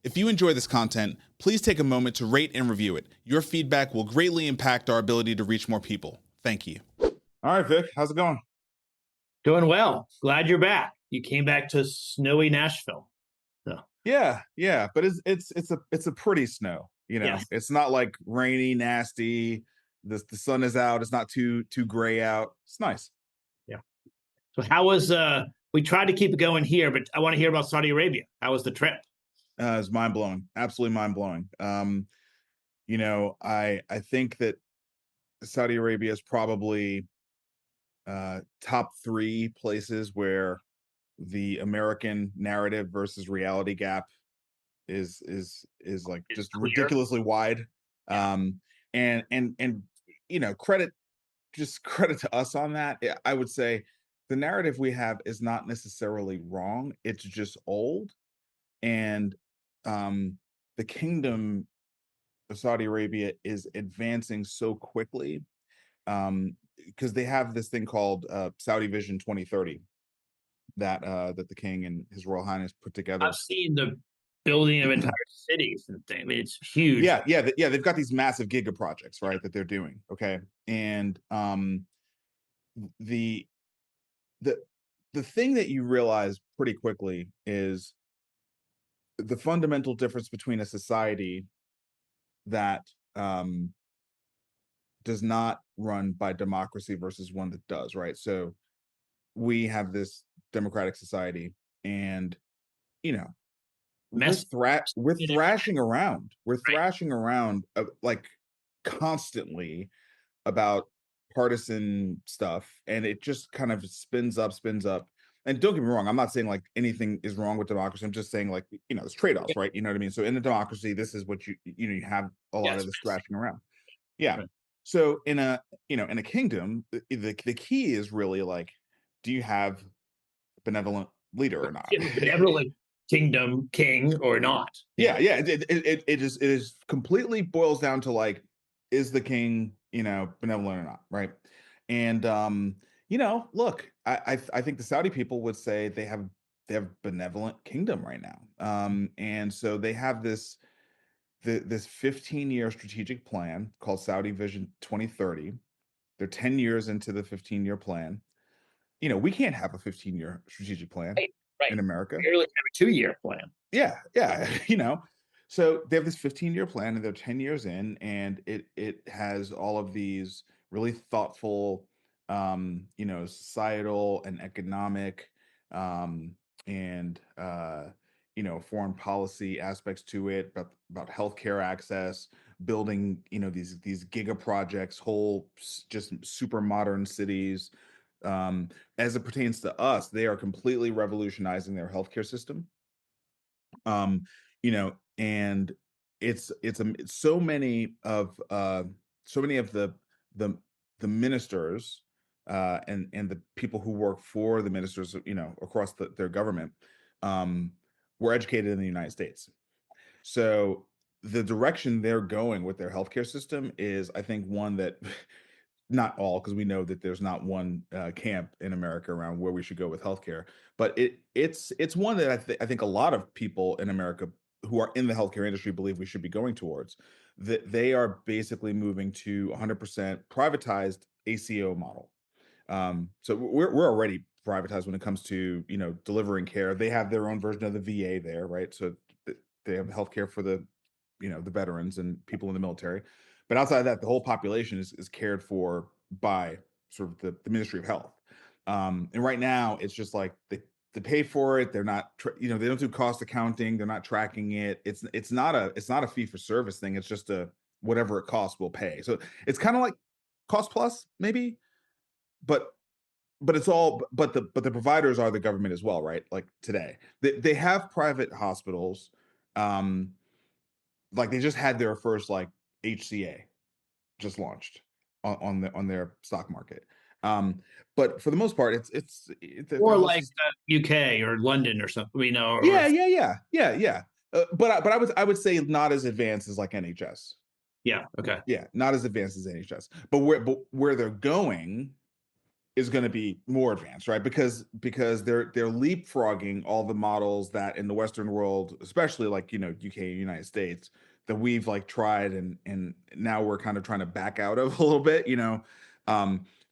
If you enjoy this content, please take a moment to rate and review it. Your feedback will greatly impact our ability to reach more people. Thank you. All right, Vic, how's it going? Doing well. Glad you're back. You came back to snowy Nashville. So. Yeah, but it's a pretty snow. You know, Yes. It's not like rainy, nasty. The sun is out. It's not too gray out. It's nice. Yeah. So how was we tried to keep it going here, but I want to hear about Saudi Arabia. How was the trip? It's mind blowing. Absolutely mind blowing. I think that Saudi Arabia is probably top 3 places where the American narrative versus reality gap is like just clear. Ridiculously wide. Yeah. And credit to us on that. I would say the narrative we have is not necessarily wrong. It's just old. And the kingdom of Saudi Arabia is advancing so quickly because they have this thing called Saudi Vision 2030 that the king and His Royal Highness put together. I've seen the building of entire cities and things. I mean, it's huge. Yeah. They've got these massive giga projects, right, that they're doing. Okay, and the thing that you realize pretty quickly is the fundamental difference between a society that does not run by democracy versus one that does, right? So we have this democratic society, and we're thrashing around. We're thrashing around like constantly about partisan stuff, and it just kind of spins up. And don't get me wrong, I'm not saying like anything is wrong with democracy. I'm just saying, like, there's trade-offs, right? You know what I mean? So in a democracy, this is what you have a lot of this thrashing around. Yeah. Right. So in a kingdom, the key is really like, do you have a benevolent leader or not? Benevolent kingdom king or not? Yeah. It is completely boils down to, like, is the king benevolent or not, right? And look, I think the Saudi people would say they have benevolent kingdom right now, and so they have this 15-year strategic plan called Saudi Vision 2030. They're 10 years into the 15-year plan. We can't have a 15-year strategic plan in America. Barely have a 2-year plan. Yeah. So they have this 15-year plan, and they're 10 years in, and it has all of these really thoughtful, societal and economic, and foreign policy aspects to it, about healthcare access, building these giga projects, whole just super modern cities. As it pertains to us, they are completely revolutionizing their healthcare system. And it's so many of the ministers and the people who work for the ministers, across their government, were educated in the United States. So the direction they're going with their healthcare system is, I think, one that not all, because we know that there's not one camp in America around where we should go with healthcare, but it's one that I think a lot of people in America who are in the healthcare industry believe we should be going towards. That they are basically moving to 100% privatized ACO model. So we're already privatized when it comes to delivering care. They have their own version of the VA there, right? So they have healthcare for the the veterans and people in the military. But outside of that, the whole population is cared for by sort of the Ministry of Health. And right now, it's just like they pay for it. They're not, they don't do cost accounting. They're not tracking it. It's not a fee for service thing. It's just a whatever it costs, we'll pay. So it's kind of like cost plus maybe, but it's all, but the providers are the government as well, right? Like today, they have private hospitals. Like they just had their first like HCA just launched on their stock market. But for the most part, it's or like UK or London or something. Yeah. But I would say not as advanced as like NHS. Yeah. Okay. Yeah, not as advanced as NHS. But where they're going is going to be more advanced, right? Because they're leapfrogging all the models that in the Western world, especially like, you know, UK, United States, that we've like tried and now we're kind of trying to back out of a little bit, you know.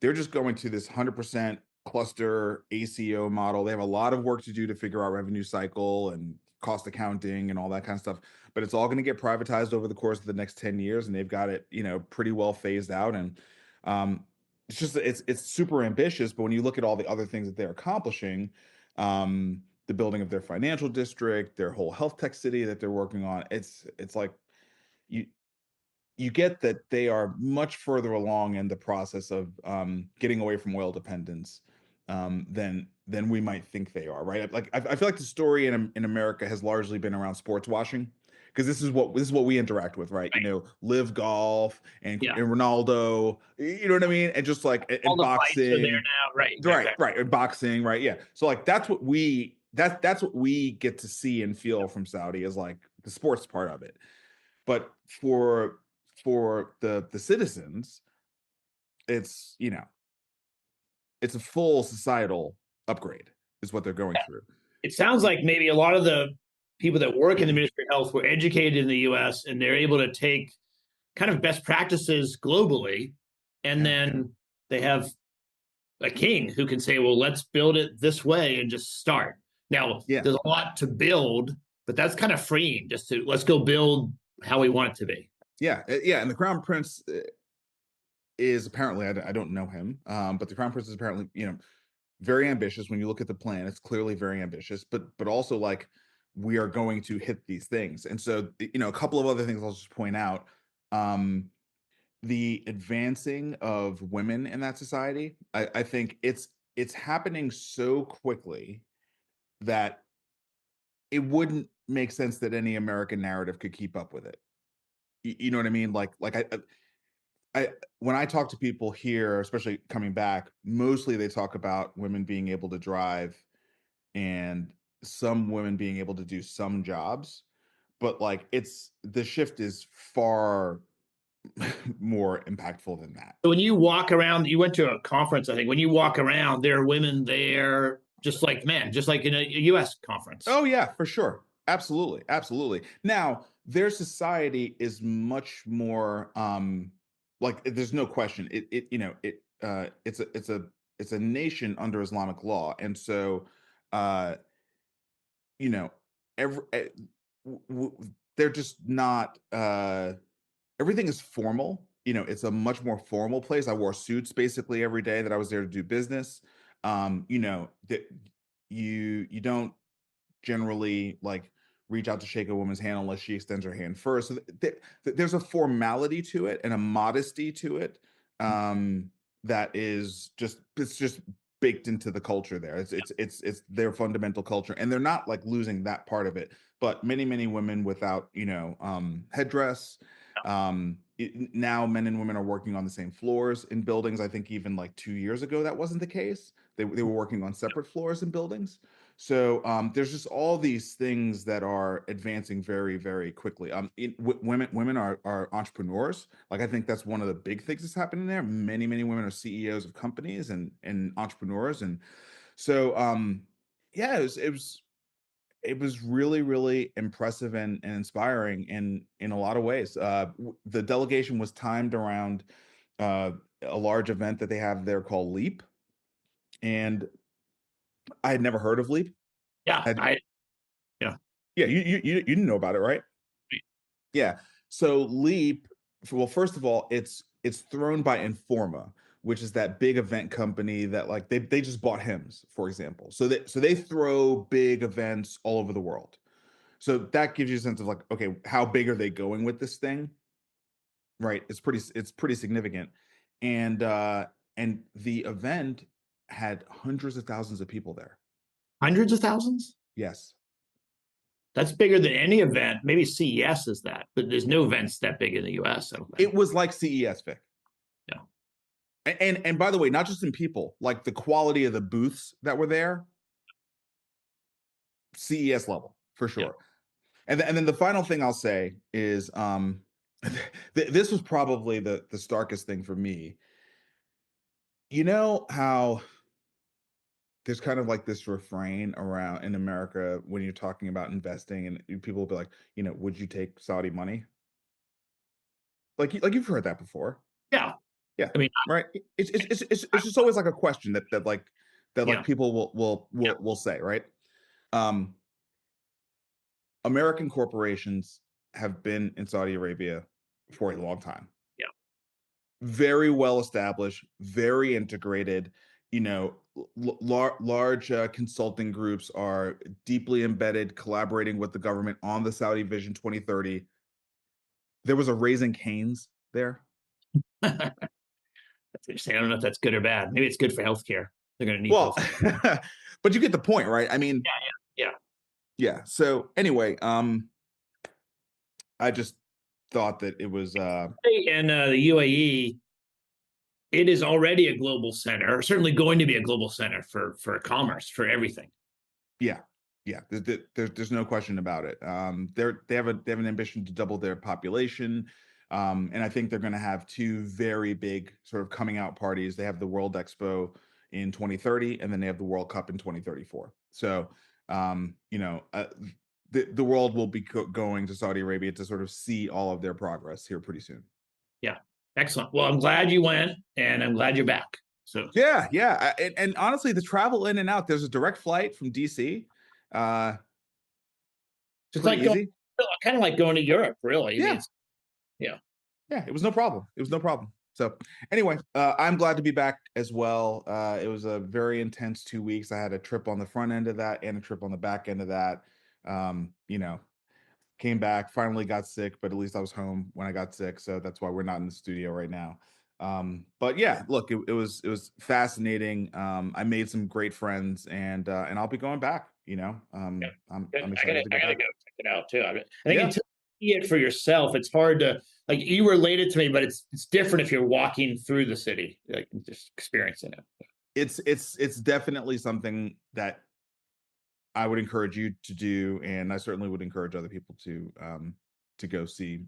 They're just going to this 100% cluster ACO model. They have a lot of work to do to figure out revenue cycle and cost accounting and all that kind of stuff, but it's all going to get privatized over the course of the next 10 years, and they've got it, you know, pretty well phased out. And it's just it's super ambitious, but when you look at all the other things that they're accomplishing, the building of their financial district, their whole health tech city that they're working on, it's like you get that they are much further along in the process of getting away from oil dependence than we might think they are, right? Like I feel like the story in America has largely been around sports washing, because this is what we interact with, right? You know, Live Golf and Ronaldo, you know what I mean, and just like all and the fights are there boxing, now, right, and boxing, right, yeah. So like that's what we get to see and feel from Saudi, is like the sports part of it. But for the citizens, it's, you know, it's a full societal upgrade is what they're going through. It sounds like maybe a lot of the people that work in the Ministry of Health were educated in the US, and they're able to take kind of best practices globally, and then they have a king who can say, well, let's build it this way and just start. Now, there's a lot to build, but that's kind of freeing, just to let's go build how we want it to be. Yeah. And the Crown Prince is apparently, I don't know him, but the Crown Prince is apparently, you know, very ambitious. When you look at the plan, it's clearly very ambitious, but also like, we are going to hit these things. And so, you know, a couple of other things I'll just point out. The advancing of women in that society, I think it's happening so quickly that it wouldn't make sense that any American narrative could keep up with it. You know what I mean? Like I when I talk to people here, especially coming back, mostly they talk about women being able to drive and some women being able to do some jobs, but like the shift is far more impactful than that. So when you walk around, you went to a conference, I think. When you walk around, there are women there just like men, just like in a US conference. Oh yeah, for sure. Absolutely. Now, their society is much more like, there's no question. It's a nation under Islamic law. And so you know, they're just not everything is formal. You know, it's a much more formal place. I wore suits basically every day that I was there to do business. You know, that you don't generally like reach out to shake a woman's hand unless she extends her hand first. So there's a formality to it and a modesty to it that is just baked into the culture there. It's their fundamental culture, and they're not like losing that part of it. But many women without, you know, headdress. Now men and women are working on the same floors in buildings. I think even like 2 years ago that wasn't the case. They were working on separate floors in buildings. So there's just all these things that are advancing very, very quickly. Women are entrepreneurs. Like, I think that's one of the big things that's happening there. Many women are CEOs of companies and entrepreneurs. And so yeah, it was really impressive and inspiring in a lot of ways. The delegation was timed around a large event that they have there called Leap, and I had never heard of Leap. Yeah, yeah, you didn't know about it, right? Yeah. So Leap, well, first of all, it's thrown by Informa, which is that big event company that like they just bought Hims, for example. So they throw big events all over the world. So that gives you a sense of like, okay, how big are they going with this thing? Right. It's pretty significant. And the event had hundreds of thousands of people there. Hundreds of thousands? Yes. That's bigger than any event. Maybe CES is that, but there's no events that big in the US. I don't think. It was like CES, Vic. Yeah. And by the way, not just in people, like the quality of the booths that were there, CES level for sure. Yeah. And then the final thing I'll say is this was probably the starkest thing for me. You know how there's kind of like this refrain around in America when you're talking about investing, and people will be like, would you take Saudi money? Like you've heard that before. Yeah. Yeah, I mean, right. It's just always like a question that yeah. people will say, right? Um, American corporations have been in Saudi Arabia for a long time. Yeah. Very well established, very integrated. Large consulting groups are deeply embedded, collaborating with the government on the Saudi Vision 2030. There was a Raising Cane's there. That's interesting. I don't know if that's good or bad. Maybe it's good for healthcare. They're going to need Well, those. but you get the point, right? I mean, Yeah. yeah. So anyway, I just thought that it was And the UAE, it is already a global center, certainly going to be a global center for commerce, for everything. yeah. There's no question about it. They have an ambition to double their population. And I think they're going to have two very big sort of coming out parties. They have the World Expo in 2030, and then they have the World Cup in 2034. So, the world will be going to Saudi Arabia to sort of see all of their progress here pretty soon. Yeah. Excellent. Well, I'm glad you went, and I'm glad you're back. So yeah. And honestly, the travel in and out, there's a direct flight from DC. It's pretty like easy. Kind of like going to Europe, really. Yeah. I mean, Yeah, it was no problem. So anyway, I'm glad to be back as well. It was a very intense 2 weeks. I had a trip on the front end of that and a trip on the back end of that. Came back, finally got sick, but at least I was home when I got sick. So that's why we're not in the studio right now. But yeah, look, it was fascinating. I made some great friends, and I'll be going back. I'm excited to go back. go check it out too. I think Yeah. until you see it for yourself, it's hard to, like, you related to me, but it's different if you're walking through the city, like just experiencing it. It's definitely something that I would encourage you to do, and I certainly would encourage other people to go see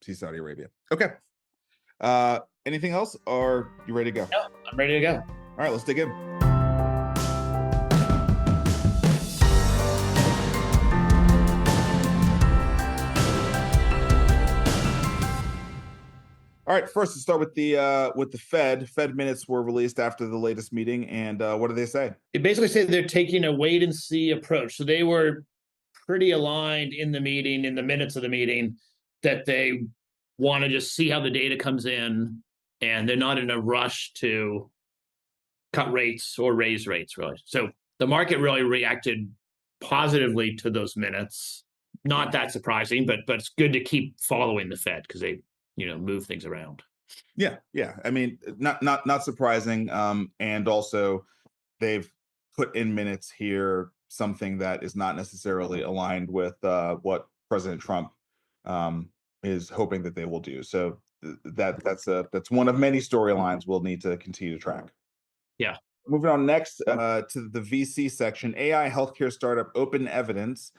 Saudi Arabia. Okay. Anything else, or you ready to go? No, I'm ready to go. All right, let's dig in. All right, first, let's start with the Fed. Fed minutes were released after the latest meeting, and what do they say? It basically said they're taking a wait and see approach. So they were pretty aligned in the meeting, in the minutes of the meeting, that they want to just see how the data comes in, and they're not in a rush to cut rates or raise rates, really. So the market really reacted positively to those minutes. Not that surprising, but it's good to keep following the Fed because they move things around. Yeah. I mean, not surprising. And also, they've put in minutes here something that is not necessarily aligned with what President Trump is hoping that they will do. So that's one of many storylines we'll need to continue to track. Yeah. Moving on next to the VC section, AI healthcare startup OpenEvidence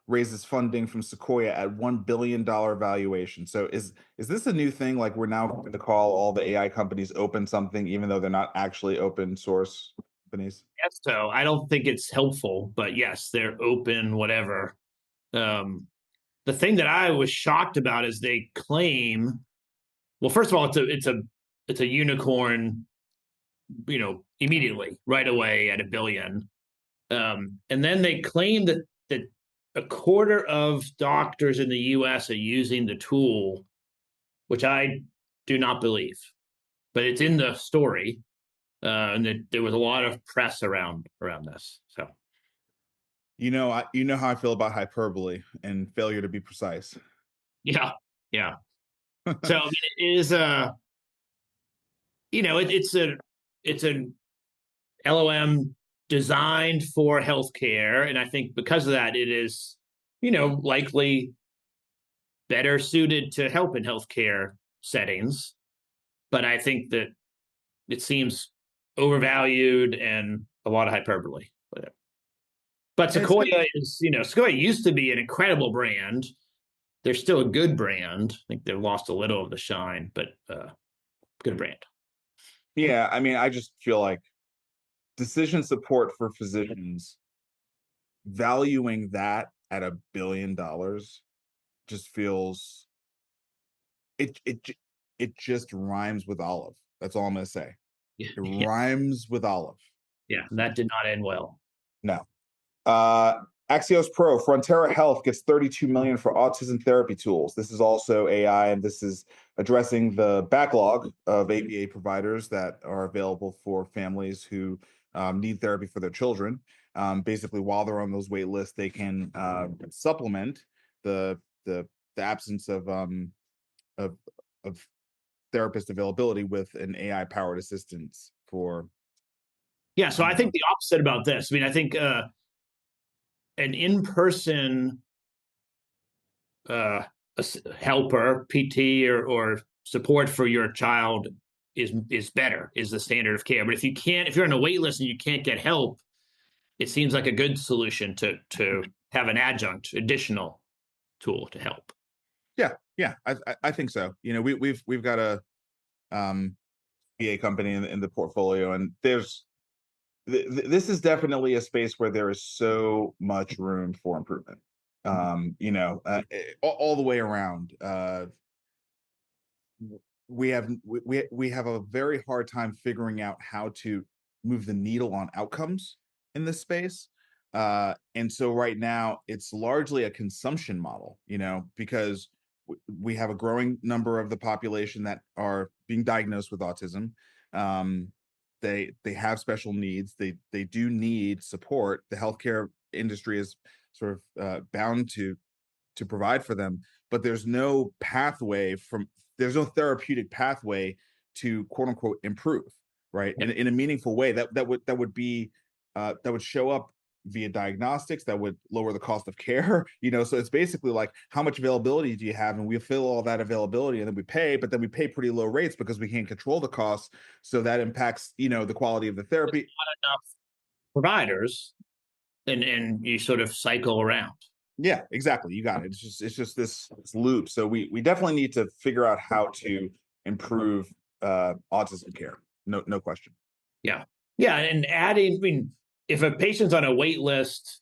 raises funding from Sequoia at $1 billion valuation. So is this a new thing? Like, we're now going to call all the AI companies open something, even though they're not actually open source companies? Yes, so I don't think it's helpful, but yes, they're open, whatever. The thing that I was shocked about is they claim, well, first of all, it's a unicorn, immediately, right away at $1 billion. And then they claim that a quarter of doctors in the US are using the tool, which I do not believe, but it's in the story. And there was a lot of press around this. So, you know how I feel about hyperbole and failure to be precise. yeah. So I mean, it is it's an LOM designed for healthcare, and I think because of that, it is likely better suited to help in healthcare settings. But I think that it seems overvalued and a lot of hyperbole with it. But Sequoia Sequoia used to be an incredible brand. They're still a good brand. I think they've lost a little of the shine, but good brand. Yeah, I mean, I just feel like decision support for physicians, valuing that at $1 billion just feels it just rhymes with olive. That's all I'm gonna say. Yeah, It rhymes with olive. yeah, that did not end well. No. Axios Pro, Frontera Health gets 32 million for autism therapy tools. This is also AI, and this is addressing the backlog of ABA providers that are available for families who need therapy for their children. Basically, while they're on those wait lists, they can supplement the the absence of of therapist availability with an AI powered assistance for. Yeah, so I think the opposite about this. I mean, I think an in-person helper, PT, or support for your child is better, is the standard of care. But if you're on a wait list and you can't get help, it seems like a good solution to have an additional tool to help. Yeah, I think so. You know, we've got a PA company in the portfolio, and this is definitely a space where there is so much room for improvement. All the way around. We have a very hard time figuring out how to move the needle on outcomes in this space. And so right now it's largely a consumption model, because we have a growing number of the population that are being diagnosed with autism. They have special needs. They do need support. The healthcare industry is sort of bound to provide for them, but there's no therapeutic pathway to quote unquote improve, right? Yeah. In a meaningful way that would show up via diagnostics, that would lower the cost of care. So it's basically like, how much availability do you have, and we fill all that availability, and then we pay, but then we pay pretty low rates because we can't control the costs, so that impacts the quality of the therapy. Not enough providers, and you sort of cycle around. Yeah, exactly. You got it. It's just this loop. So we definitely need to figure out how to improve autism care. No question. Yeah. Yeah. And adding, I mean, if a patient's on a wait list,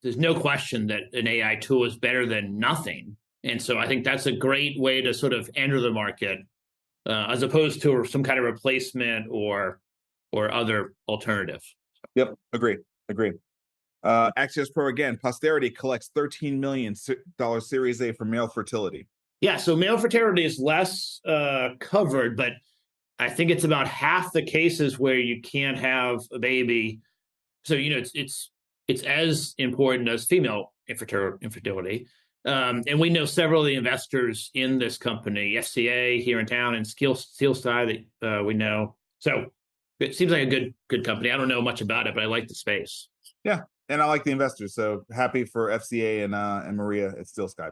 there's no question that an AI tool is better than nothing. And so I think that's a great way to sort of enter the market, as opposed to some kind of replacement or other alternative. Yep. Agreed. Axios Pro again. Posterity collects $13 million Series A for male fertility. Yeah. So male fertility is less covered, but I think it's about half the cases where you can't have a baby. So it's as important as female infertility. And we know several of the investors in this company, FCA here in town, and Steelside that we know. So it seems like a good company. I don't know much about it, but I like the space. Yeah, and I like the investors. So happy for FCA and Maria at Steelside.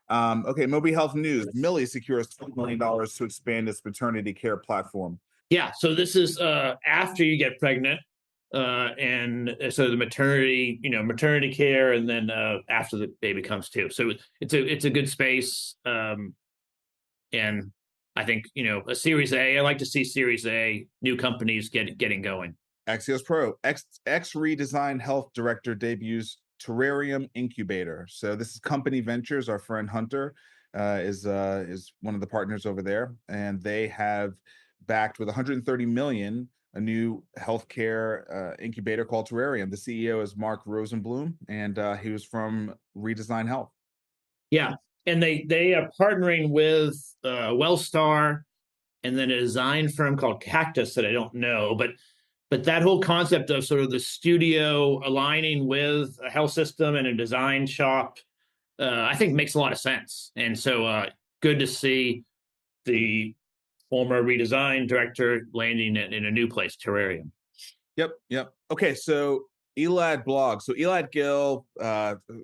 Okay, Mobi Health News. Millie secures $20 million to expand its maternity care platform. Yeah, so this is after you get pregnant, and so the maternity care, and then after the baby comes too. So it's a good space, and I think a Series A. I like to see Series A new companies getting going. Axios Pro. Ex-Redesign Health director debuts Terrarium incubator. So this is Company Ventures. Our friend Hunter is one of the partners over there, and they have backed with 130 million a new healthcare incubator called Terrarium. The CEO is Mark Rosenblum, and he was from Redesign Health. Yeah, and they are partnering with Wellstar, and then a design firm called Cactus that I don't know, but that whole concept of sort of the studio aligning with a health system and a design shop, I think makes a lot of sense. And so good to see the former Redesign director landing in a new place, Terrarium. Yep. Okay, so Elad blog. So Elad Gil,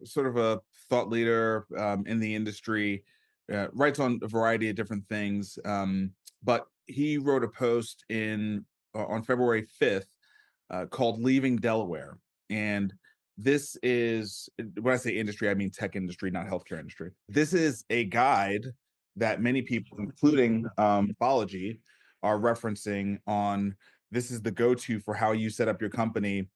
sort of a thought leader in the industry, writes on a variety of different things. But he wrote a post on February 5th called "Leaving Delaware," and this is, when I say industry, I mean tech industry, not healthcare industry. This is a guide that many people, including Apology, are referencing on this is the go-to for how you set up your company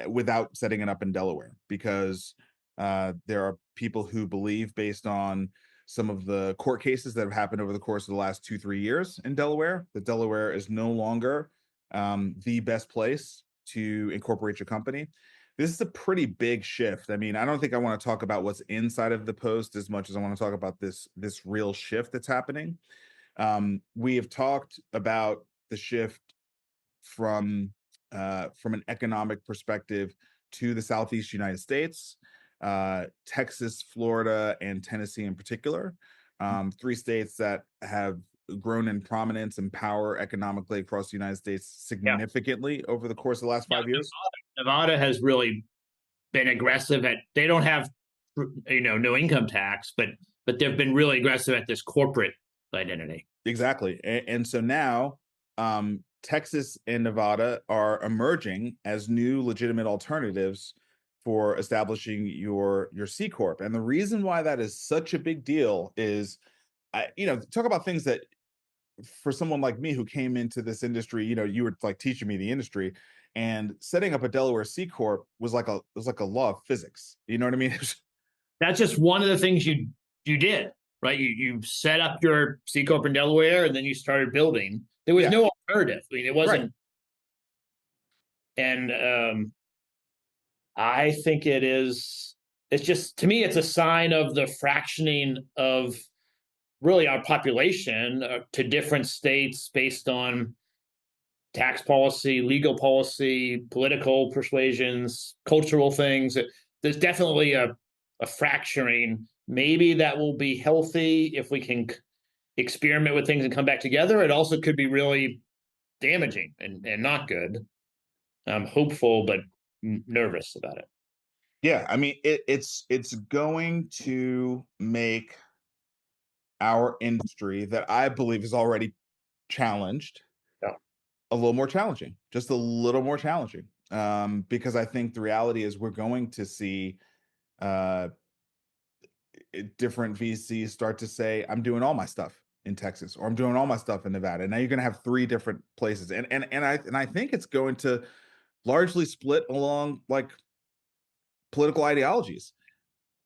without setting it up in Delaware, because there are people who believe, based on some of the court cases that have happened over the course of the last 2-3 years in Delaware, that Delaware is no longer the best place to incorporate your company. This is a pretty big shift. I mean, I don't think I want to talk about what's inside of the Post as much as I want to talk about this real shift that's happening. We have talked about the shift from an economic perspective to the Southeast United States, Texas, Florida, and Tennessee in particular, 3 states that have grown in prominence and power economically across the United States significantly over the course of the last 5 years. Nevada has really been aggressive at, they don't have, no income tax, but they've been really aggressive at this corporate identity. Exactly. And so now Texas and Nevada are emerging as new legitimate alternatives for establishing your C Corp. And the reason why that is such a big deal is, talk about things that for someone like me who came into this industry, you were like teaching me the industry, and setting up a Delaware C Corp was like a law of physics. You know what I mean? That's just one of the things you did, right? You set up your C Corp in Delaware, and then you started building. There was no alternative. I mean, it wasn't. Right. And I think it's just, to me, it's a sign of the fractioning of really our population to different states based on tax policy, legal policy, political persuasions, cultural things. There's definitely a fracturing. Maybe that will be healthy if we can experiment with things and come back together. It also could be really damaging and not good. I'm hopeful, but nervous about it. Yeah, I mean, it's going to make our industry, that I believe is already challenged, a little more challenging, just a little more challenging. Because I think the reality is we're going to see different VCs start to say, I'm doing all my stuff in Texas, or I'm doing all my stuff in Nevada. And now you're going to have 3 different places. And I think it's going to largely split along like political ideologies.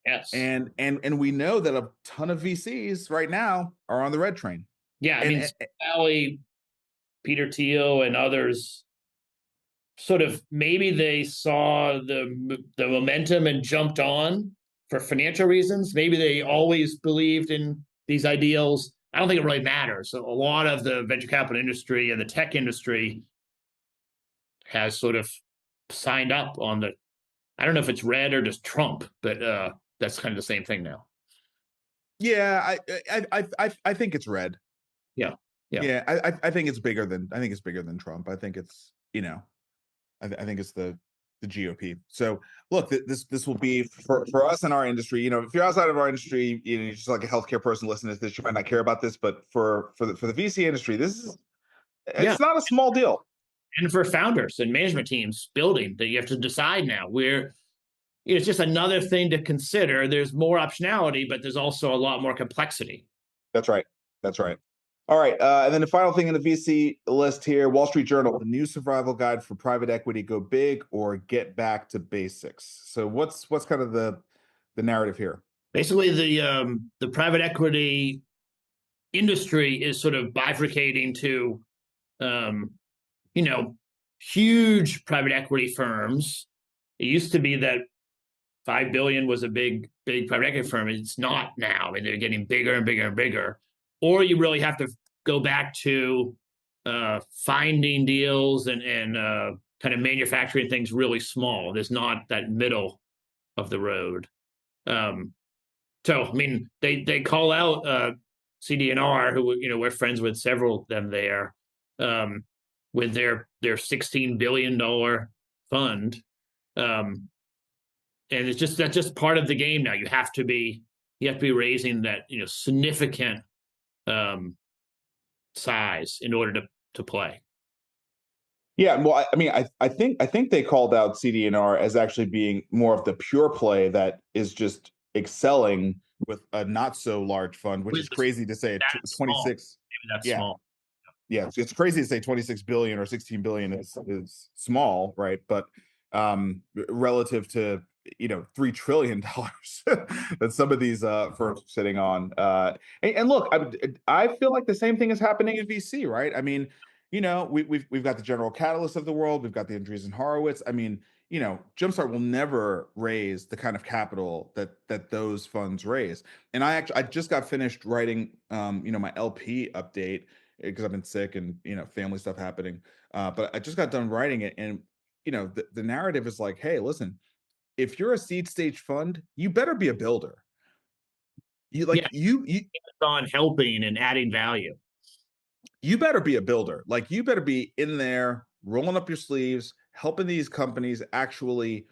Yes. And we know that a ton of VCs right now are on the red train. Yeah, I mean, Valley, Peter Thiel, and others, sort of, maybe they saw the momentum and jumped on for financial reasons. Maybe they always believed in these ideals. I don't think it really matters. So a lot of the venture capital industry and the tech industry has sort of signed up on the, I don't know if it's red or just Trump, but that's kind of the same thing now. Yeah, I think it's red. Yeah. I think it's bigger than Trump. I think it's, I think it's the GOP. So look, this will be for us in our industry. If you're outside of our industry, you're just like a healthcare person listening to this, you might not care about this, but for the VC industry, it's not a small deal. And for founders and management teams building, that you have to decide now where. It's just another thing to consider. There's more optionality, but there's also a lot more complexity. That's right. All right. And then the final thing in the VC list here, Wall Street Journal, the new survival guide for private equity: go big or get back to basics. So what's kind of the narrative here? Basically, the private equity industry is sort of bifurcating to, huge private equity firms. It used to be that 5 billion was a big private equity firm. It's not now. I mean, they're getting bigger and bigger and bigger. Or you really have to go back to finding deals and kind of manufacturing things really small. There's not that middle of the road. So, I mean, they call out CD&R, who, we're friends with several of them there, with their $16 billion fund. And that's just part of the game now. You have to be raising that significant size in order to play. Yeah, well, I mean, I think they called out CD&R as actually being more of the pure play that is just excelling with a not so large fund, which is crazy to say. 26. Maybe that's small. yeah, it's crazy to say 26 billion or 16 billion is small, right? But relative to, you know, $3 trillion that some of these firms are sitting on. And look, I feel like the same thing is happening in VC, right? I mean, you know, we've got the General Catalyst of the world, we've got the Andreessen Horowitz. I mean, you know, Jumpstart will never raise the kind of capital that those funds raise. And I just got finished writing, you know, my LP update because I've been sick and, you know, family stuff happening. But I just got done writing it, and you know, the narrative is like, hey, listen, if you're a seed stage fund, you better be a builder. You like Yeah. you On helping and adding value. you better be a builder. Like, you better be in there rolling up your sleeves, helping these companies actually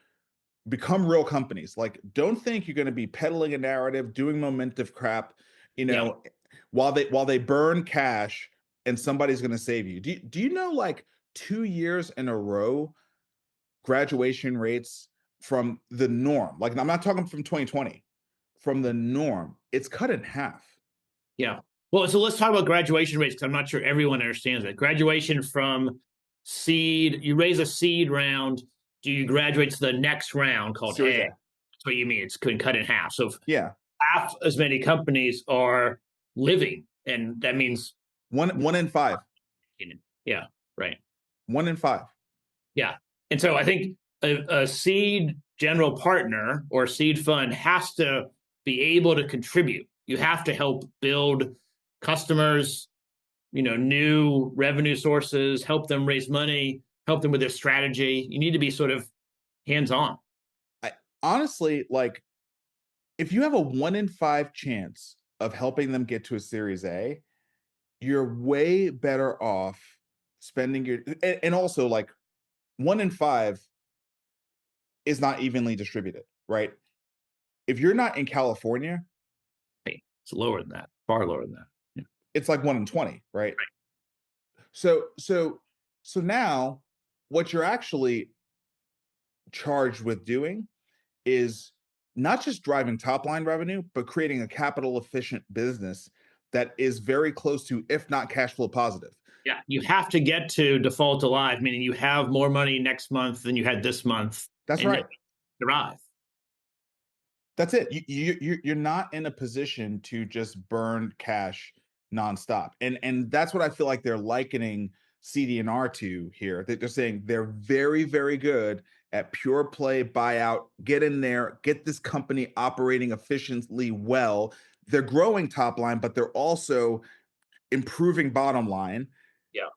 become real companies. Like, don't think you're going to be peddling a narrative, doing momentum crap, you know, while they burn cash and somebody's going to save you. Do you know, like, 2 years in a row, graduation rates from the norm, like, I'm not talking from 2020, from the norm, it's cut in half. Yeah. Well, so let's talk about graduation rates, because I'm not sure everyone understands it. Graduation from seed, you raise a seed round, do you graduate to the next round called Series A? A. That's what you mean. It's cut in half. So Yeah. half as many companies are living, and that means One in five. Yeah, right. 1 in 5. Yeah. And so I think a seed general partner or seed fund has to be able to contribute. You have to help build customers, you know, new revenue sources, help them raise money, help them with their strategy. You need to be sort of hands-on. I honestly, like, if you have a 1 in 5 chance of helping them get to a Series A, you're way better off spending your, and also, like, 1 in 5 is not evenly distributed, right? If you're not in California, Hey, it's lower than that, far lower than that. Yeah. it's like 1 in 20, right? So now what you're actually charged with doing is not just driving top line revenue, but creating a capital efficient business that is very close to, if not cash flow positive. Yeah, you have to get to default alive, meaning you have more money next month than you had this month. That's and right. Thrive. That's it. You're not in a position to just burn cash nonstop, and that's what I feel like they're likening CD&R to here. They're saying they're very, very good at pure play buyout. Get in there, get this company operating efficiently well. They're growing top line, but they're also improving bottom line. Yeah.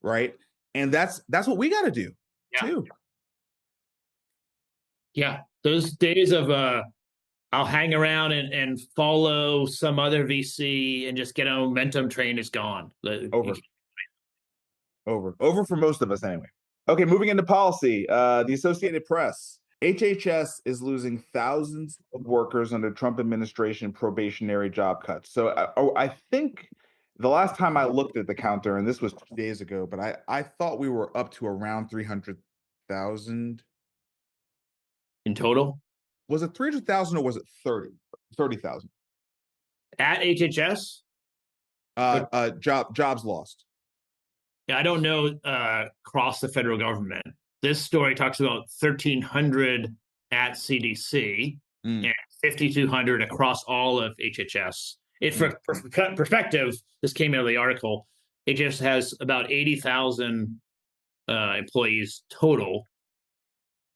Right. And that's what we got to do too. Yeah. Those days of I'll hang around and follow some other VC and just get a momentum train is gone. Over for most of us anyway. Okay, moving into policy. The Associated Press. HHS is losing thousands of workers under Trump administration probationary job cuts. So I think the last time I looked at the counter, and this was 2 days ago, but I thought we were up to around 300,000. In total? Was it 300,000 or was it 30,000? At HHS? Jobs lost. Yeah, I don't know across the federal government. This story talks about 1,300 at CDC and 5,200 across all of HHS. For perspective, this came out of the article. HHS has about 80,000 employees total.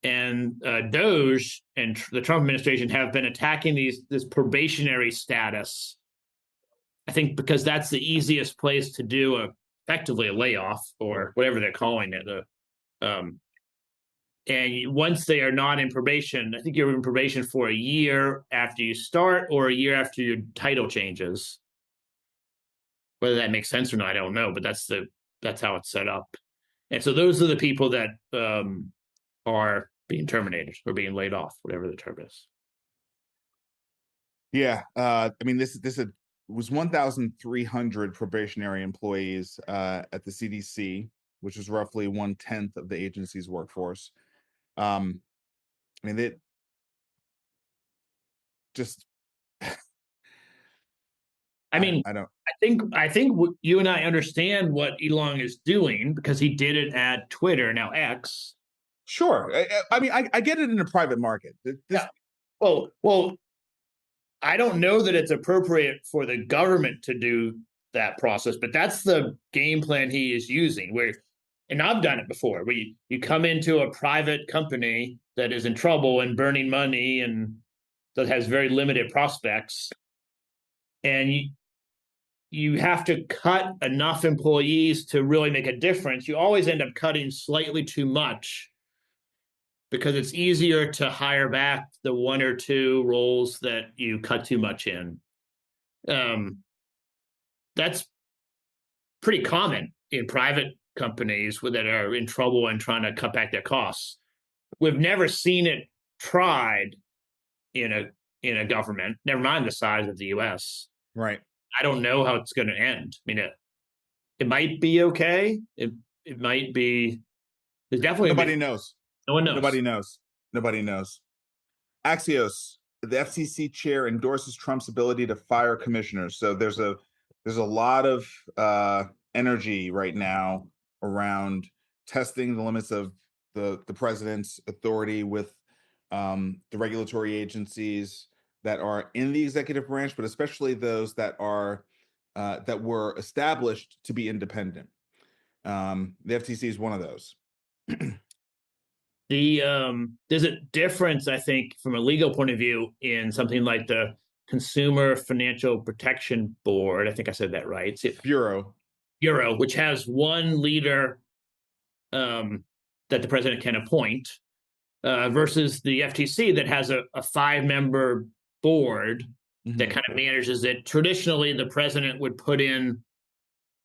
And DOJ and the Trump administration have been attacking this probationary status, I think, because that's the easiest place to do effectively a layoff or whatever they're calling it. And once they are not in probation, I think you're in probation for a year after you start or a year after your title changes. Whether that makes sense or not, I don't know, but that's how it's set up. And so those are the people that are being terminated or being laid off, whatever the term is. Yeah, I mean, this was 1,300 probationary employees at the CDC, which is roughly 1/10 of the agency's workforce. I mean, they just. I mean, I don't. I think you and I understand what Elon is doing because he did it at Twitter, now X. Sure. I mean, I get it in the private market. Yeah. Well, I don't know that it's appropriate for the government to do that process, but that's the game plan he is using. And I've done it before, where you come into a private company that is in trouble and burning money and that has very limited prospects, and you have to cut enough employees to really make a difference. You always end up cutting slightly too much because it's easier to hire back the one or two roles that you cut too much in. That's pretty common in private companies that are in trouble and trying to cut back their costs. We've never seen it tried in a government, never mind the size of the US. Right. I don't know how it's going to end. I mean, it might be okay. It might be. There's definitely Nobody knows. No one knows. Nobody knows. Axios, the FCC chair endorses Trump's ability to fire commissioners. So there's a lot of energy right now around testing the limits of the president's authority with the regulatory agencies that are in the executive branch, but especially those that are that were established to be independent. The FTC is one of those. There's a difference, I think, from a legal point of view in something like the Consumer Financial Protection Board. I think I said that right. Bureau, which has one leader that the president can appoint, versus the FTC that has a 5-member board that kind of manages it. Traditionally, the president would put in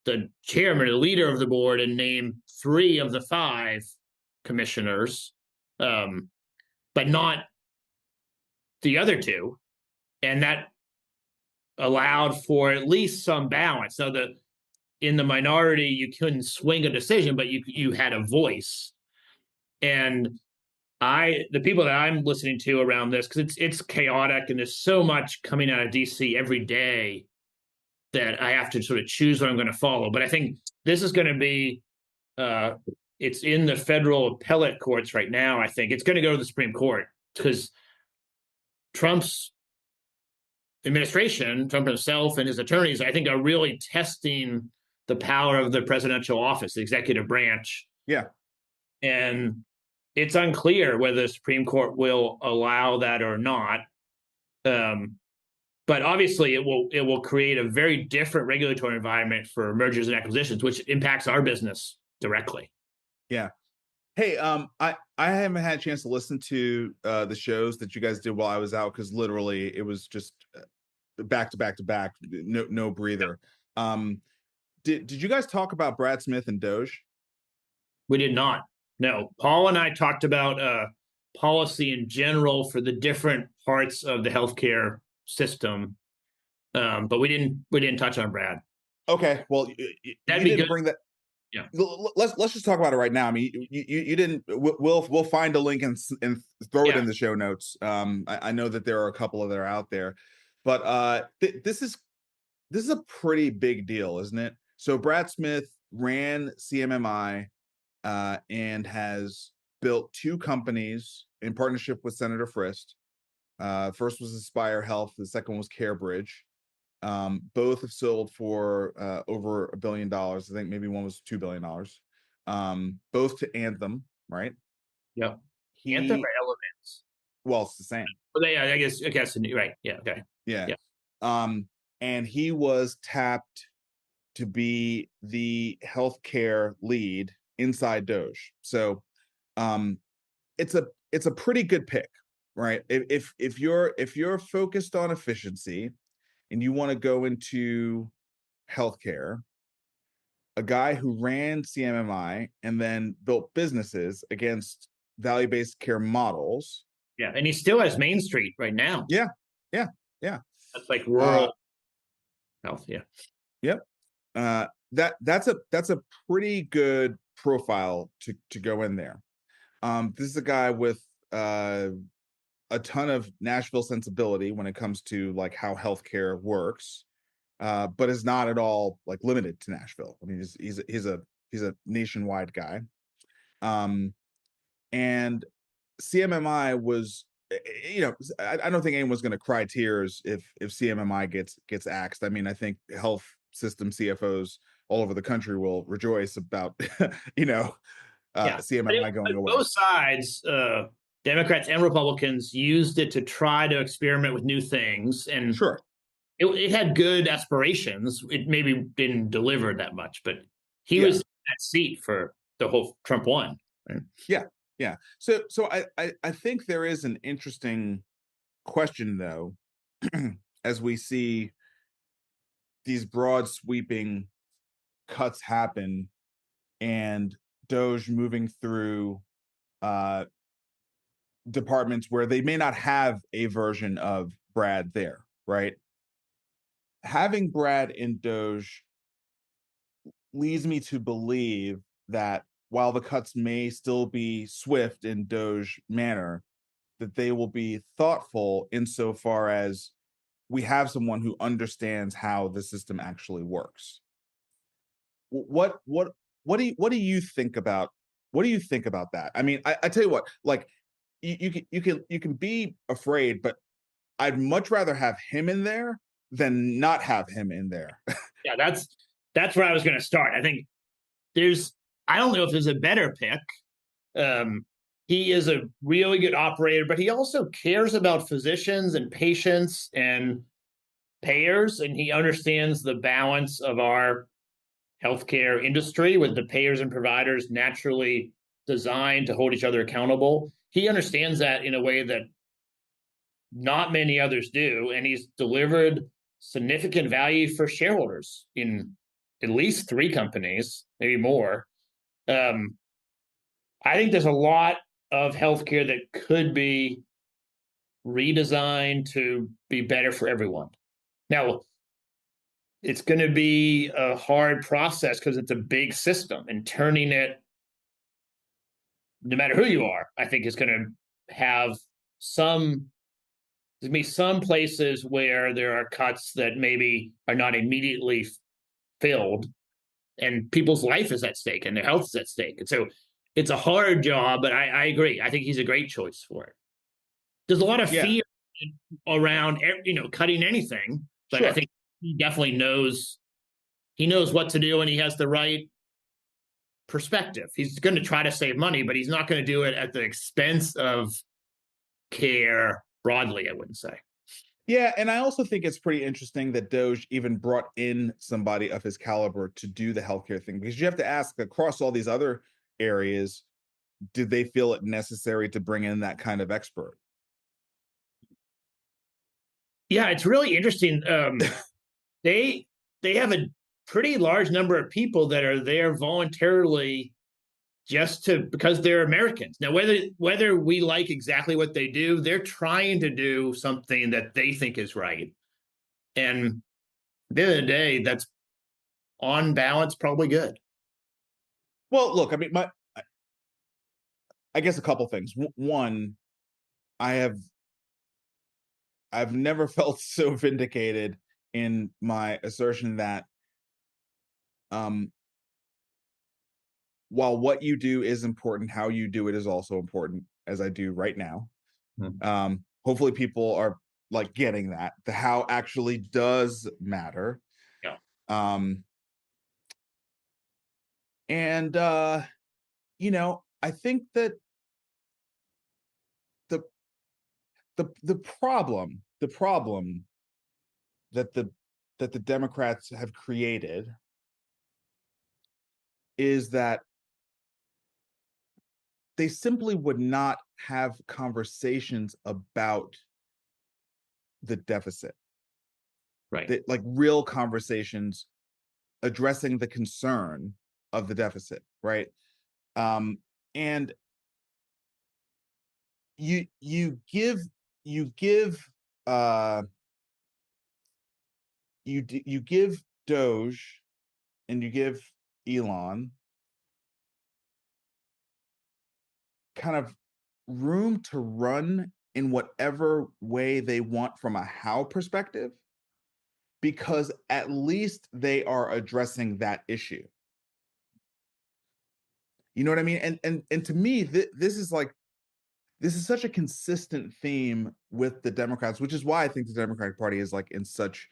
the chairman, the leader of the board, and name 3 of the 5 commissioners, but not the other 2. And that allowed for at least some balance. So in the minority, you couldn't swing a decision, but you had a voice. And the people that I'm listening to around this, because it's chaotic and there's so much coming out of DC every day that I have to sort of choose what I'm going to follow. But I think this is going to be, it's in the federal appellate courts right now. I think it's going to go to the Supreme Court because Trump's administration, Trump himself and his attorneys, I think are really testing the power of the presidential office, the executive branch. Yeah. And it's unclear whether the Supreme Court will allow that or not. But obviously, it will create a very different regulatory environment for mergers and acquisitions, which impacts our business directly. Yeah. Hey, I haven't had a chance to listen to the shows that you guys did while I was out because literally it was just back to back to back, no breather. Did you guys talk about Brad Smith and Doge? We did not. No, Paul and I talked about policy in general for the different parts of the healthcare system, but we didn't touch on Brad. Okay, well, that'd be good. Bring that. Yeah, let's just talk about it right now. I mean, you didn't. We'll find a link and throw it in the show notes. I know that there are a couple that are out there, but this is a pretty big deal, isn't it? So Brad Smith ran CMMI. And has built 2 companies in partnership with Senator Frist. First was Aspire Health. The second was CareBridge. Both have sold for over $1 billion. I think maybe one was $2 billion. Both to Anthem, right? Yep. Anthem or Elements? Well, it's the same. Well, I guess right. Yeah. Okay. Yeah. And he was tapped to be the healthcare lead inside Doge. So it's a pretty good pick, right? If you're focused on efficiency and you want to go into healthcare, a guy who ran CMMI and then built businesses against value-based care models. Yeah, and he still has Main Street right now. Yeah. That's like rural health. Yeah. Yep. That's a pretty good profile to go in there. This is a guy with a ton of Nashville sensibility when it comes to like how healthcare works. but is not at all like limited to Nashville. I mean, he's a nationwide guy. And CMMI was, I don't think anyone's going to cry tears if CMMI gets axed. I mean, I think health system CFOs all over the country will rejoice about, CMMI going away. Both sides, Democrats and Republicans, used it to try to experiment with new things, and Sure, it had good aspirations. It maybe didn't deliver that much, but he Yeah. was in that seat for the whole Trump won. yeah. So I think there is an interesting question though, as we see these broad sweeping cuts happen and Doge moving through departments where they may not have a version of Brad there, right? Having Brad in Doge leads me to believe that while the cuts may still be swift in Doge manner, that they will be thoughtful insofar as we have someone who understands how the system actually works. What do you think about that? I mean, I tell you what, like you can be afraid, but I'd much rather have him in there than not have him in there. Yeah, that's where I was going to start. I think I don't know if there's a better pick. He is a really good operator, but he also cares about physicians and patients and payers, and he understands the balance of our healthcare industry with the payers and providers naturally designed to hold each other accountable. He understands that in a way that not many others do, and he's delivered significant value for shareholders in at least 3 companies, maybe more. I think there's a lot of healthcare that could be redesigned to be better for everyone. Now, it's going to be a hard process because it's a big system, and turning it, no matter who you are, I think is going to have there's going to be some places where there are cuts that maybe are not immediately filled, and people's life is at stake and their health is at stake. And so it's a hard job, but I agree. I think he's a great choice for it. There's a lot of fear around, cutting anything, but I think he definitely knows what to do, and he has the right perspective. He's going to try to save money, but he's not going to do it at the expense of care broadly, I wouldn't say. Yeah, and I also think it's pretty interesting that Doge even brought in somebody of his caliber to do the healthcare thing, because you have to ask, across all these other areas, did they feel it necessary to bring in that kind of expert? Yeah, it's really interesting. They have a pretty large number of people that are there voluntarily because they're Americans. Now, whether we like exactly what they do, they're trying to do something that they think is right. And at the end of the day, that's on balance probably good. Well, look, I mean, I guess a couple things. One, I've never felt so vindicated in my assertion that while what you do is important, how you do it is also important, as I do right now. Hopefully people are like getting that the how actually does matter. Yeah. And I think that the problem that the Democrats have created is that they simply would not have conversations about the deficit. Right. Like real conversations addressing the concern of the deficit, right? And you give Doge and you give Elon kind of room to run in whatever way they want from a how perspective. because at least they are addressing that issue. You know what I mean? And to me, this is such a consistent theme with the Democrats, which is why I think the Democratic Party is like in such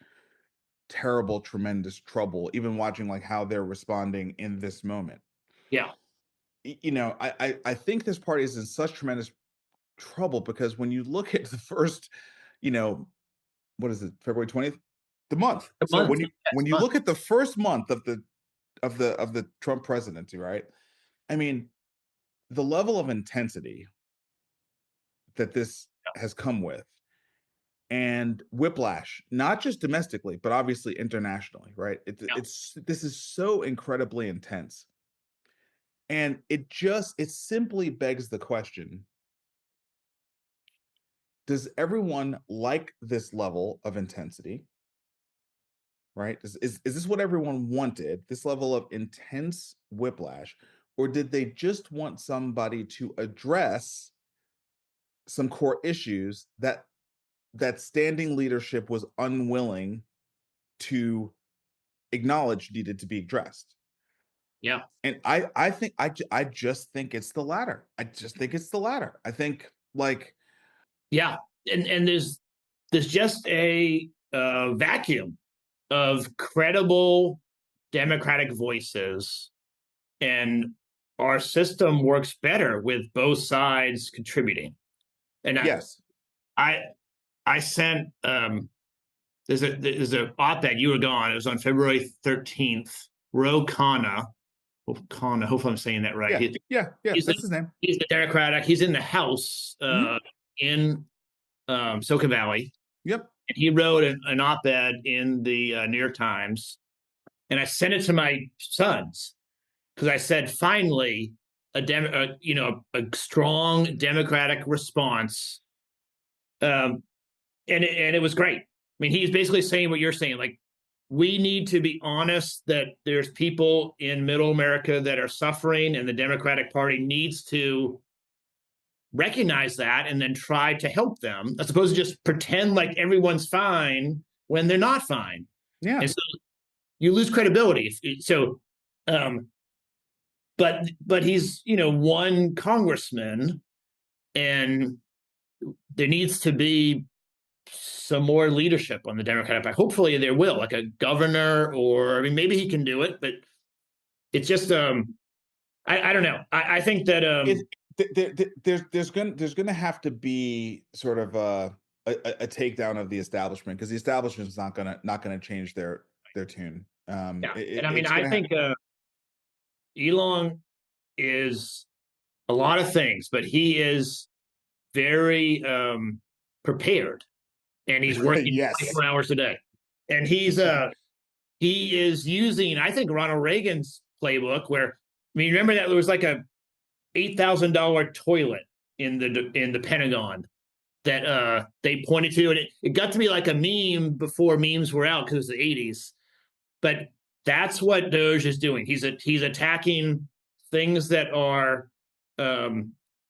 terrible, tremendous trouble, even watching like how they're responding in this moment. Yeah. You know, I think this party is in such tremendous trouble because when you look at the first, you know, what is it, February 20th? The month. The So month. when you look at the first month of the Trump presidency, right? I mean, the level of intensity that this has come with and whiplash, not just domestically, but obviously internationally, right? This is so incredibly intense. And it simply begs the question, does everyone like this level of intensity? Right? Is this what everyone wanted? This level of intense whiplash, or did they just want somebody to address some core issues that standing leadership was unwilling to acknowledge needed to be addressed? Yeah. And I just think it's the latter. I just think it's the latter. I think like Yeah. And there's just a vacuum of credible Democratic voices, and our system works better with both sides contributing. And yes. I sent there's a op-ed, you were gone. It was on February 13th. Ro Khanna, hopefully I'm saying that right. Yeah, that's his name. He's the Democratic. He's in the House in Silicon Valley. Yep. And he wrote an op-ed in the New York Times, and I sent it to my sons because I said, finally, a strong Democratic response, and it was great. I mean, he's basically saying what you're saying, like, we need to be honest that there's people in middle America that are suffering, and the Democratic Party needs to recognize that and then try to help them, as opposed to just pretend like everyone's fine when they're not fine. Yeah. And so you lose credibility. So, but he's, one congressman, and there needs to be some more leadership on the Democratic Party. Hopefully there will, like a governor, or, I mean, maybe he can do it, but it's just, I don't know. I think that there's going to have to be sort of a takedown of the establishment, because the establishment is not going to change their tune. And I mean, I think Elon is a lot of things, but he is very prepared, and he's working yes. 24 hours a day, and he is using, I think, Ronald Reagan's playbook, where, I mean, remember that there was like a $8,000 toilet in the Pentagon that they pointed to, and it got to be like a meme before memes were out, because it was the 80s. But that's what Doge is doing. He's attacking things that are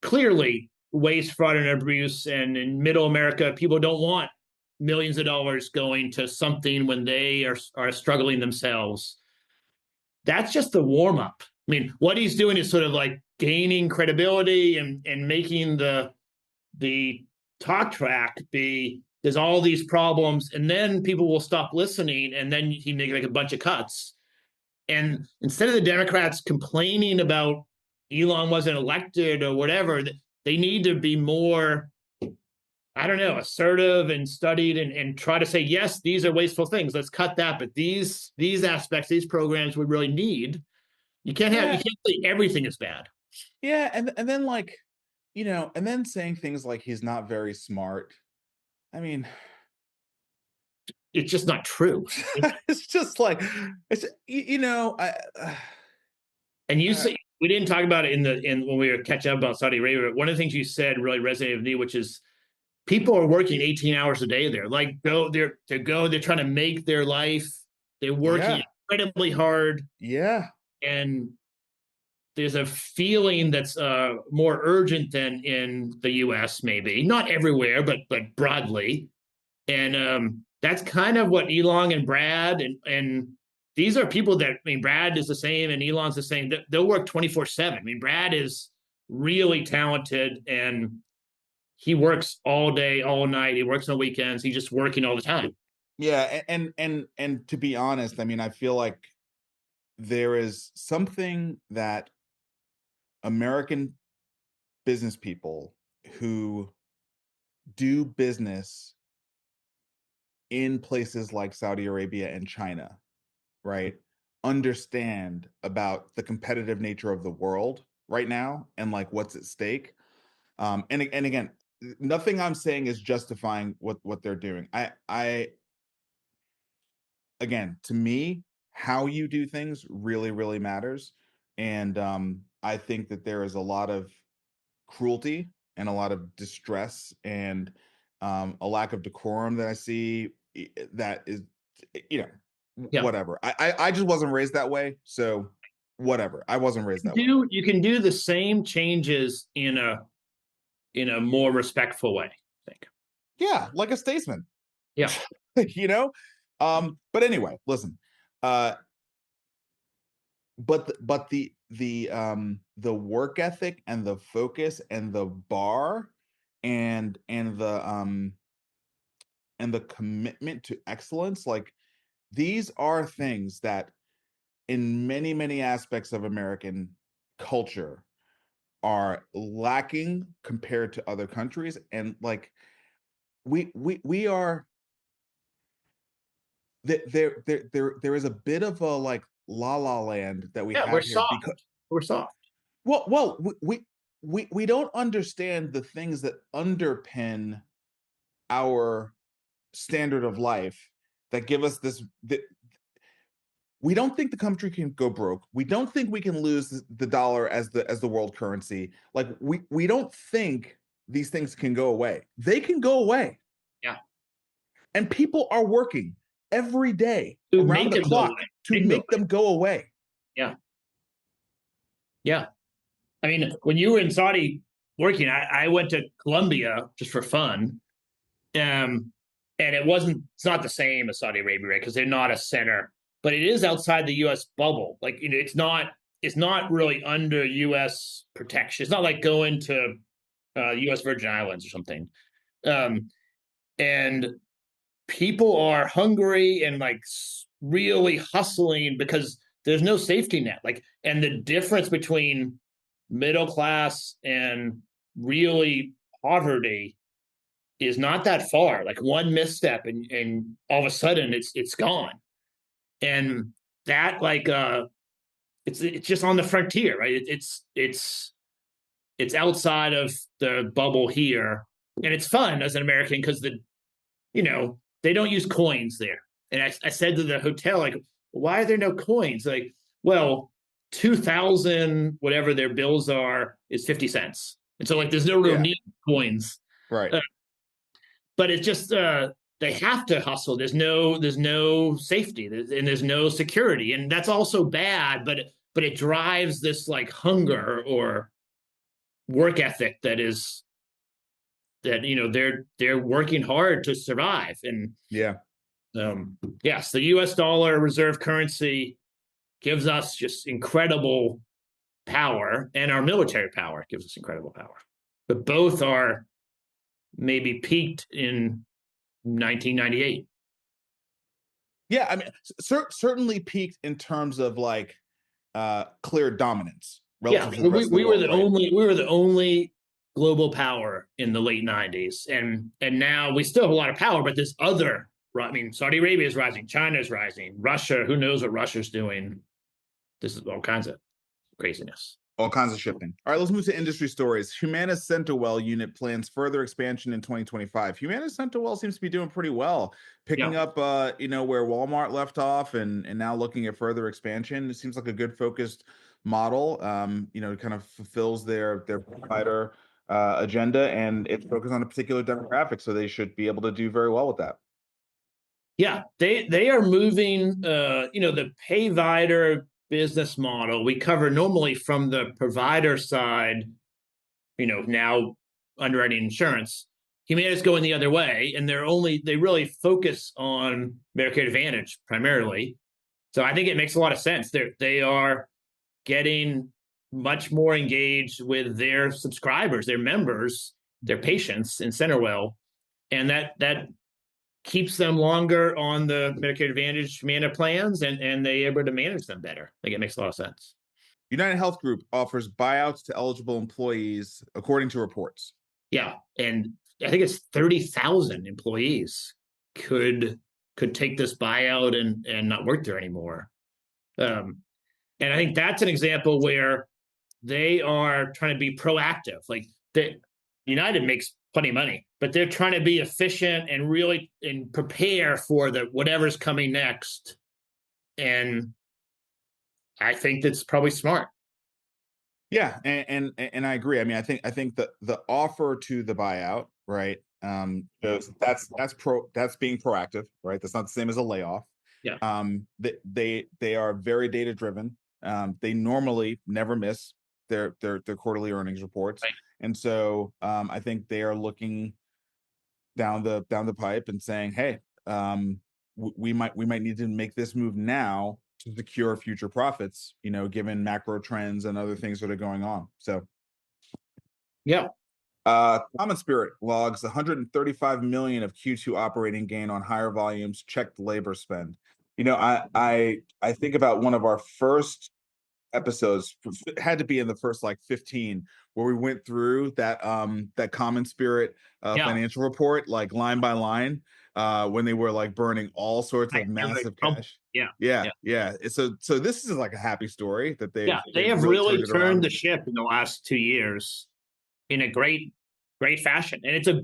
clearly waste, fraud, and abuse. And in middle America, people don't want millions of dollars going to something when they are struggling themselves. That's just the warm up. I mean, what he's doing is sort of like gaining credibility and making the talk track be, there's all these problems, and then people will stop listening, and then he make like a bunch of cuts. And instead of the Democrats complaining about Elon wasn't elected or whatever, they need to be more, I don't know, assertive and studied, and try to say, yes, these are wasteful things, let's cut that, but these aspects, these programs we really need. You can't say everything is bad. Yeah, and then like, and then saying things like he's not very smart. I mean, it's just not true. It's just like, it's, and you say, we didn't talk about it when we were catching up about Saudi Arabia. One of the things you said really resonated with me, which is people are working 18 hours a day there. Like, they're trying to make their life. They're working incredibly hard. Yeah. And there's a feeling that's more urgent than in the U.S. Maybe not everywhere, but broadly. And that's kind of what Elon and Brad and these are people that, I mean, Brad is the same and Elon's the same. They'll work 24/7. I mean, Brad is really talented and he works all day, all night. He works on weekends. He's just working all the time. Yeah, and to be honest, I mean, I feel like there is something that American business people who do business in places like Saudi Arabia and China, right, understand about the competitive nature of the world right now and like what's at stake. And again, nothing I'm saying is justifying what they're doing. I again, to me, how you do things really, really matters. And I think that there is a lot of cruelty and a lot of distress and a lack of decorum that I see that is, you know, Yeah. whatever. I just wasn't raised that way. So whatever. I wasn't raised that way. You can do the same changes in a more respectful way, I think. Yeah, like a statesman. Yeah. You know? But anyway, listen. But the work ethic and the focus and the bar and the commitment to excellence, like these are things that in many, many aspects of American culture are lacking compared to other countries. And like we are there is a bit of a like la la land that we Yeah, have we're here soft. because We're soft. well we don't understand the things that underpin our standard of life that give us this that we don't think the country can go broke. We don't think we can lose the dollar as the world currency. Like we don't think these things can go away. They can go away. Yeah. And people are working every day To around make the them go clock away. to make them go away. Yeah. Yeah. I mean, when you were in Saudi working, I went to Colombia just for fun. And it's not the same as Saudi Arabia, right? Because they're not a center, but it is outside the US bubble. Like, you know, it's not really under US protection. It's not like going to US Virgin Islands or something. And people are hungry and like really hustling because there's no safety net. Like, and the difference between middle class and really poverty is not that far. Like one misstep and all of a sudden it's gone. And that like it's just on the frontier, right? It's outside of the bubble here. And it's fun as an American because they don't use coins there. And I said to the hotel, like, why are there no coins? Like, well, 2,000, whatever their bills are, is 50 cents. And so like there's no real need for coins. Right. But it's just they have to hustle. There's no safety and there's no security. And that's also bad, but it drives this like hunger or work ethic that they're working hard to survive. And yes, the US dollar reserve currency gives us just incredible power, and our military power gives us incredible power. But both are maybe peaked in 1998. Yeah, I mean, certainly peaked in terms of like clear dominance. Yeah, we were the only global power in the late 90s, and now we still have a lot of power, but there's other. I mean, Saudi Arabia is rising, China is rising, Russia. Who knows what Russia's doing? This is all kinds of craziness. All kinds of shipping. All right, let's move to industry stories. Humana's CenterWell unit plans further expansion in 2025. Humana's CenterWell seems to be doing pretty well, picking up, where Walmart left off, and now looking at further expansion. It seems like a good focused model. It kind of fulfills their provider agenda, and it's focused on a particular demographic, so they should be able to do very well with that. Yeah, they are moving. The payvider business model we cover normally from the provider side, now underwriting insurance, Humana's going the other way, and they really focus on Medicare Advantage primarily. So I think it makes a lot of sense. They are getting much more engaged with their subscribers, their members, their patients in CenterWell, and that keeps them longer on the Medicare Advantage Humana plans, and they're able to manage them better. I think it makes a lot of sense. UnitedHealth Group offers buyouts to eligible employees, according to reports. Yeah, and I think it's 30,000 employees could take this buyout and not work there anymore. And I think that's an example where they are trying to be proactive. Like United makes plenty of money, but they're trying to be efficient and really and prepare for whatever's coming next. And I think that's probably smart. Yeah, and I agree. I mean, I think the offer to the buyout, right? That's being proactive, right? That's not the same as a layoff. Yeah. They are very data driven. They normally never miss their quarterly earnings reports, Right. and so I think they are looking down the pipe and saying, hey, we might need to make this move now to secure future profits, given macro trends and other things that are going on. So Yeah. CommonSpirit logs 135 million of Q2 operating gain on higher volumes, checked labor spend. I think about one of our first episodes, it had to be in the first like 15, where we went through that CommonSpirit financial report, like line by line, when they were like burning all sorts of massive cash. Yeah. So this is like a happy story that they have really turned the around. ship in the last 2 years in a great fashion, and it's a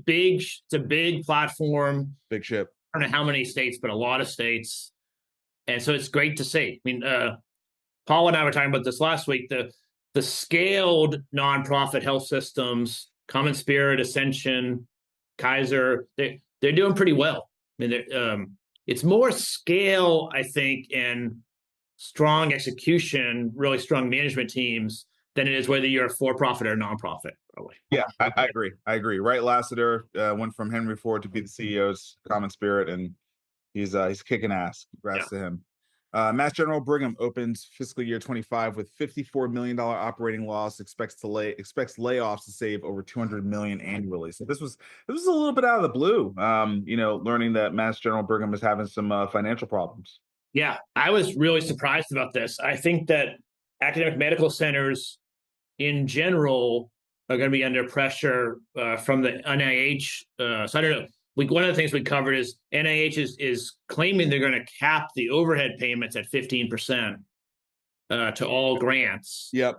big platform, big ship. I don't know how many states, but a lot of states, and so it's great to see. I mean, Paul and I were talking about this last week. The scaled nonprofit health systems, CommonSpirit, Ascension, Kaiser, they're doing pretty well. I mean, it's more scale, I think, and strong execution, really strong management teams than it is whether you're a for-profit or a nonprofit. Probably. Yeah, I agree. Wright Lassiter went from Henry Ford to be the CEO's CommonSpirit, and he's kicking ass. Congrats to him. Mass General Brigham opens fiscal year 25 with $54 million operating loss. Expects layoffs to save over $200 million annually. So this was a little bit out of the blue. Learning that Mass General Brigham is having some financial problems. Yeah, I was really surprised about this. I think that academic medical centers in general are going to be under pressure from the NIH. So I don't know. One of the things we covered is NIH is claiming they're going to cap the overhead payments at 15% to all grants. Yep.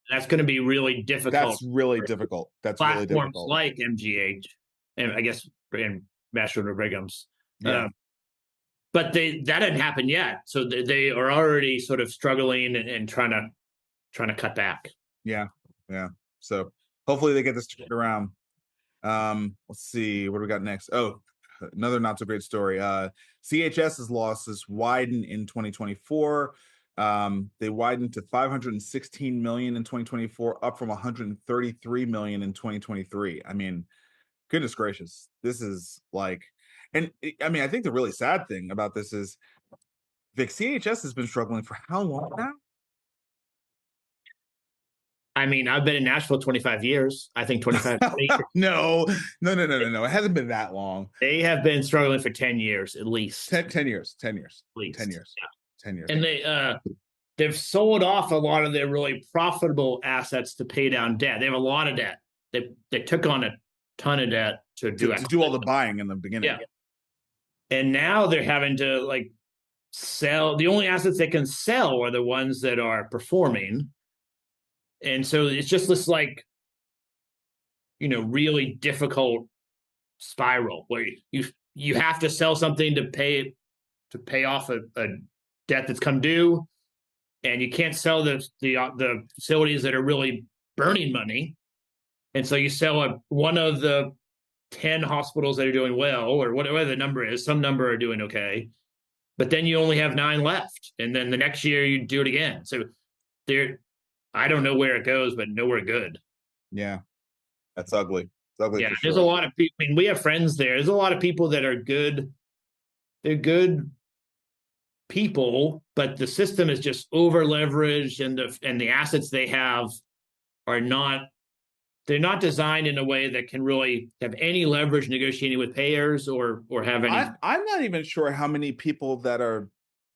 That's going to be really difficult. That's really difficult. Platforms like MGH and I guess and Mass General Brigham's. Yeah. But that hadn't happened yet. So they are already sort of struggling and trying to cut back. Yeah. So hopefully they get this turned around. Let's see what do we got next. Oh, another not so great story. CHS's losses widen in 2024. They widened to 516 million in 2024, up from 133 million in 2023. I mean, goodness gracious, this is like, and I mean, I think the really sad thing about this is Vic, CHS has been struggling for how long now? I mean, I've been in Nashville 25 years. I think 25. No. It hasn't been that long. They have been struggling for 10 years at least. 10 years. At least. 10 years. Yeah. 10 years. And they've sold off a lot of their really profitable assets to pay down debt. They have a lot of debt. They took on a ton of debt to do all the buying in the beginning. Yeah. And now they're having to like sell. The only assets they can sell are the ones that are performing. And so it's just this like, really difficult spiral where you have to sell something to pay off a debt that's come due, and you can't sell the facilities that are really burning money. And so you sell one of the 10 hospitals that are doing well, or whatever the number is. Some number are doing okay, but then you only have 9 left, and then the next year you do it again. So I don't know where it goes, but nowhere good. Yeah, that's ugly. ugly Yeah, for there's a sure. lot of people. I mean, we have friends there. There's a lot of people that are good. They're good people, but the system is just over leveraged, and the assets they have are not. They're not designed in a way that can really have any leverage negotiating with payers or have any. I'm not even sure how many people that are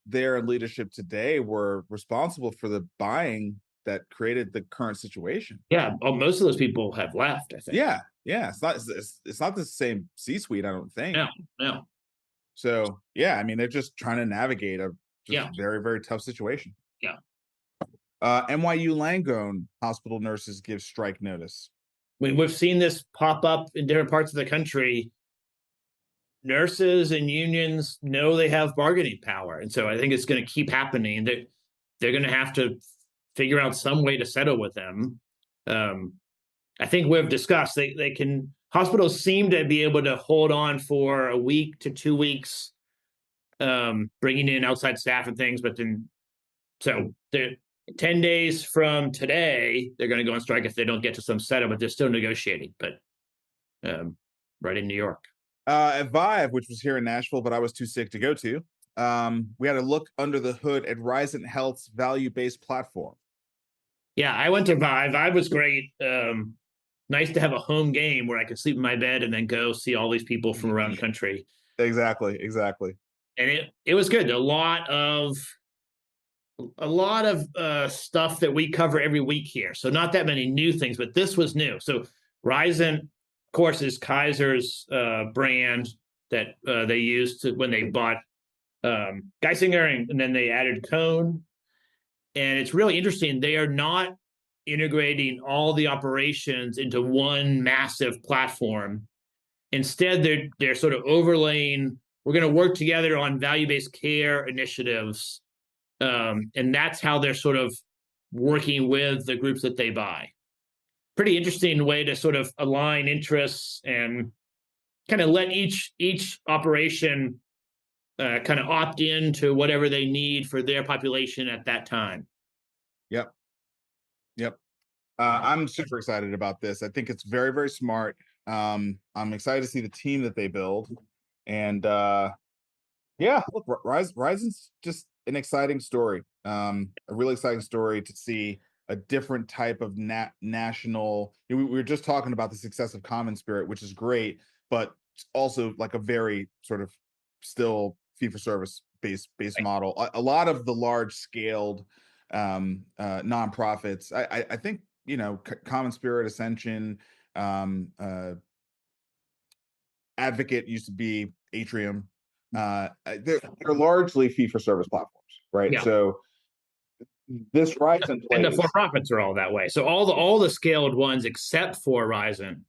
there in leadership today were responsible for the buying that created the current situation. Yeah, most of those people have left, I think. Yeah, it's not the same C-suite, I don't think. No. So yeah, I mean, they're just trying to navigate a Yeah. very, very tough situation. Yeah. NYU Langone hospital nurses give strike notice. We've seen this pop up in different parts of the country. Nurses and unions know they have bargaining power, and so I think it's going to keep happening. They're going to have to figure out some way to settle with them. I think we've discussed they can. Hospitals seem to be able to hold on for a week to 2 weeks, bringing in outside staff and things, but then so they're 10 days from today, they're going to go on strike if they don't get to some settlement. They're still negotiating, but right in New York. At Vive, which was here in Nashville, but I was too sick to go to, we had a look under the hood at Risant Health's value-based platform. Yeah, I went to Vive. Vive was great. Nice to have a home game where I could sleep in my bed and then go see all these people from around the country. Exactly. And it was good. A lot of stuff that we cover every week here. So not that many new things, but this was new. So Risant, of course, is Kaiser's brand that they used when they bought Geisinger, and then they added Cone. And it's really interesting. They are not integrating all the operations into one massive platform. Instead, they're sort of overlaying. We're going to work together on value-based care initiatives, and that's how they're sort of working with the groups that they buy. Pretty interesting way to sort of align interests and kind of let each operation kind of opt in to whatever they need for their population at that time. Yep. I'm super excited about this. I think it's very, very smart. I'm excited to see the team that they build. And yeah, look, Rising's just an exciting story. A really exciting story to see a different type of national. We were just talking about the success of CommonSpirit, which is great, but also like a very sort of still fee-for-service based model. A lot of the large scaled nonprofits, I think, CommonSpirit, Ascension, Advocate used to be Atrium. They're largely fee-for-service platforms, right? Yeah. So this Risant and the plays, for-profits are all that way. So all the scaled ones except for Risant.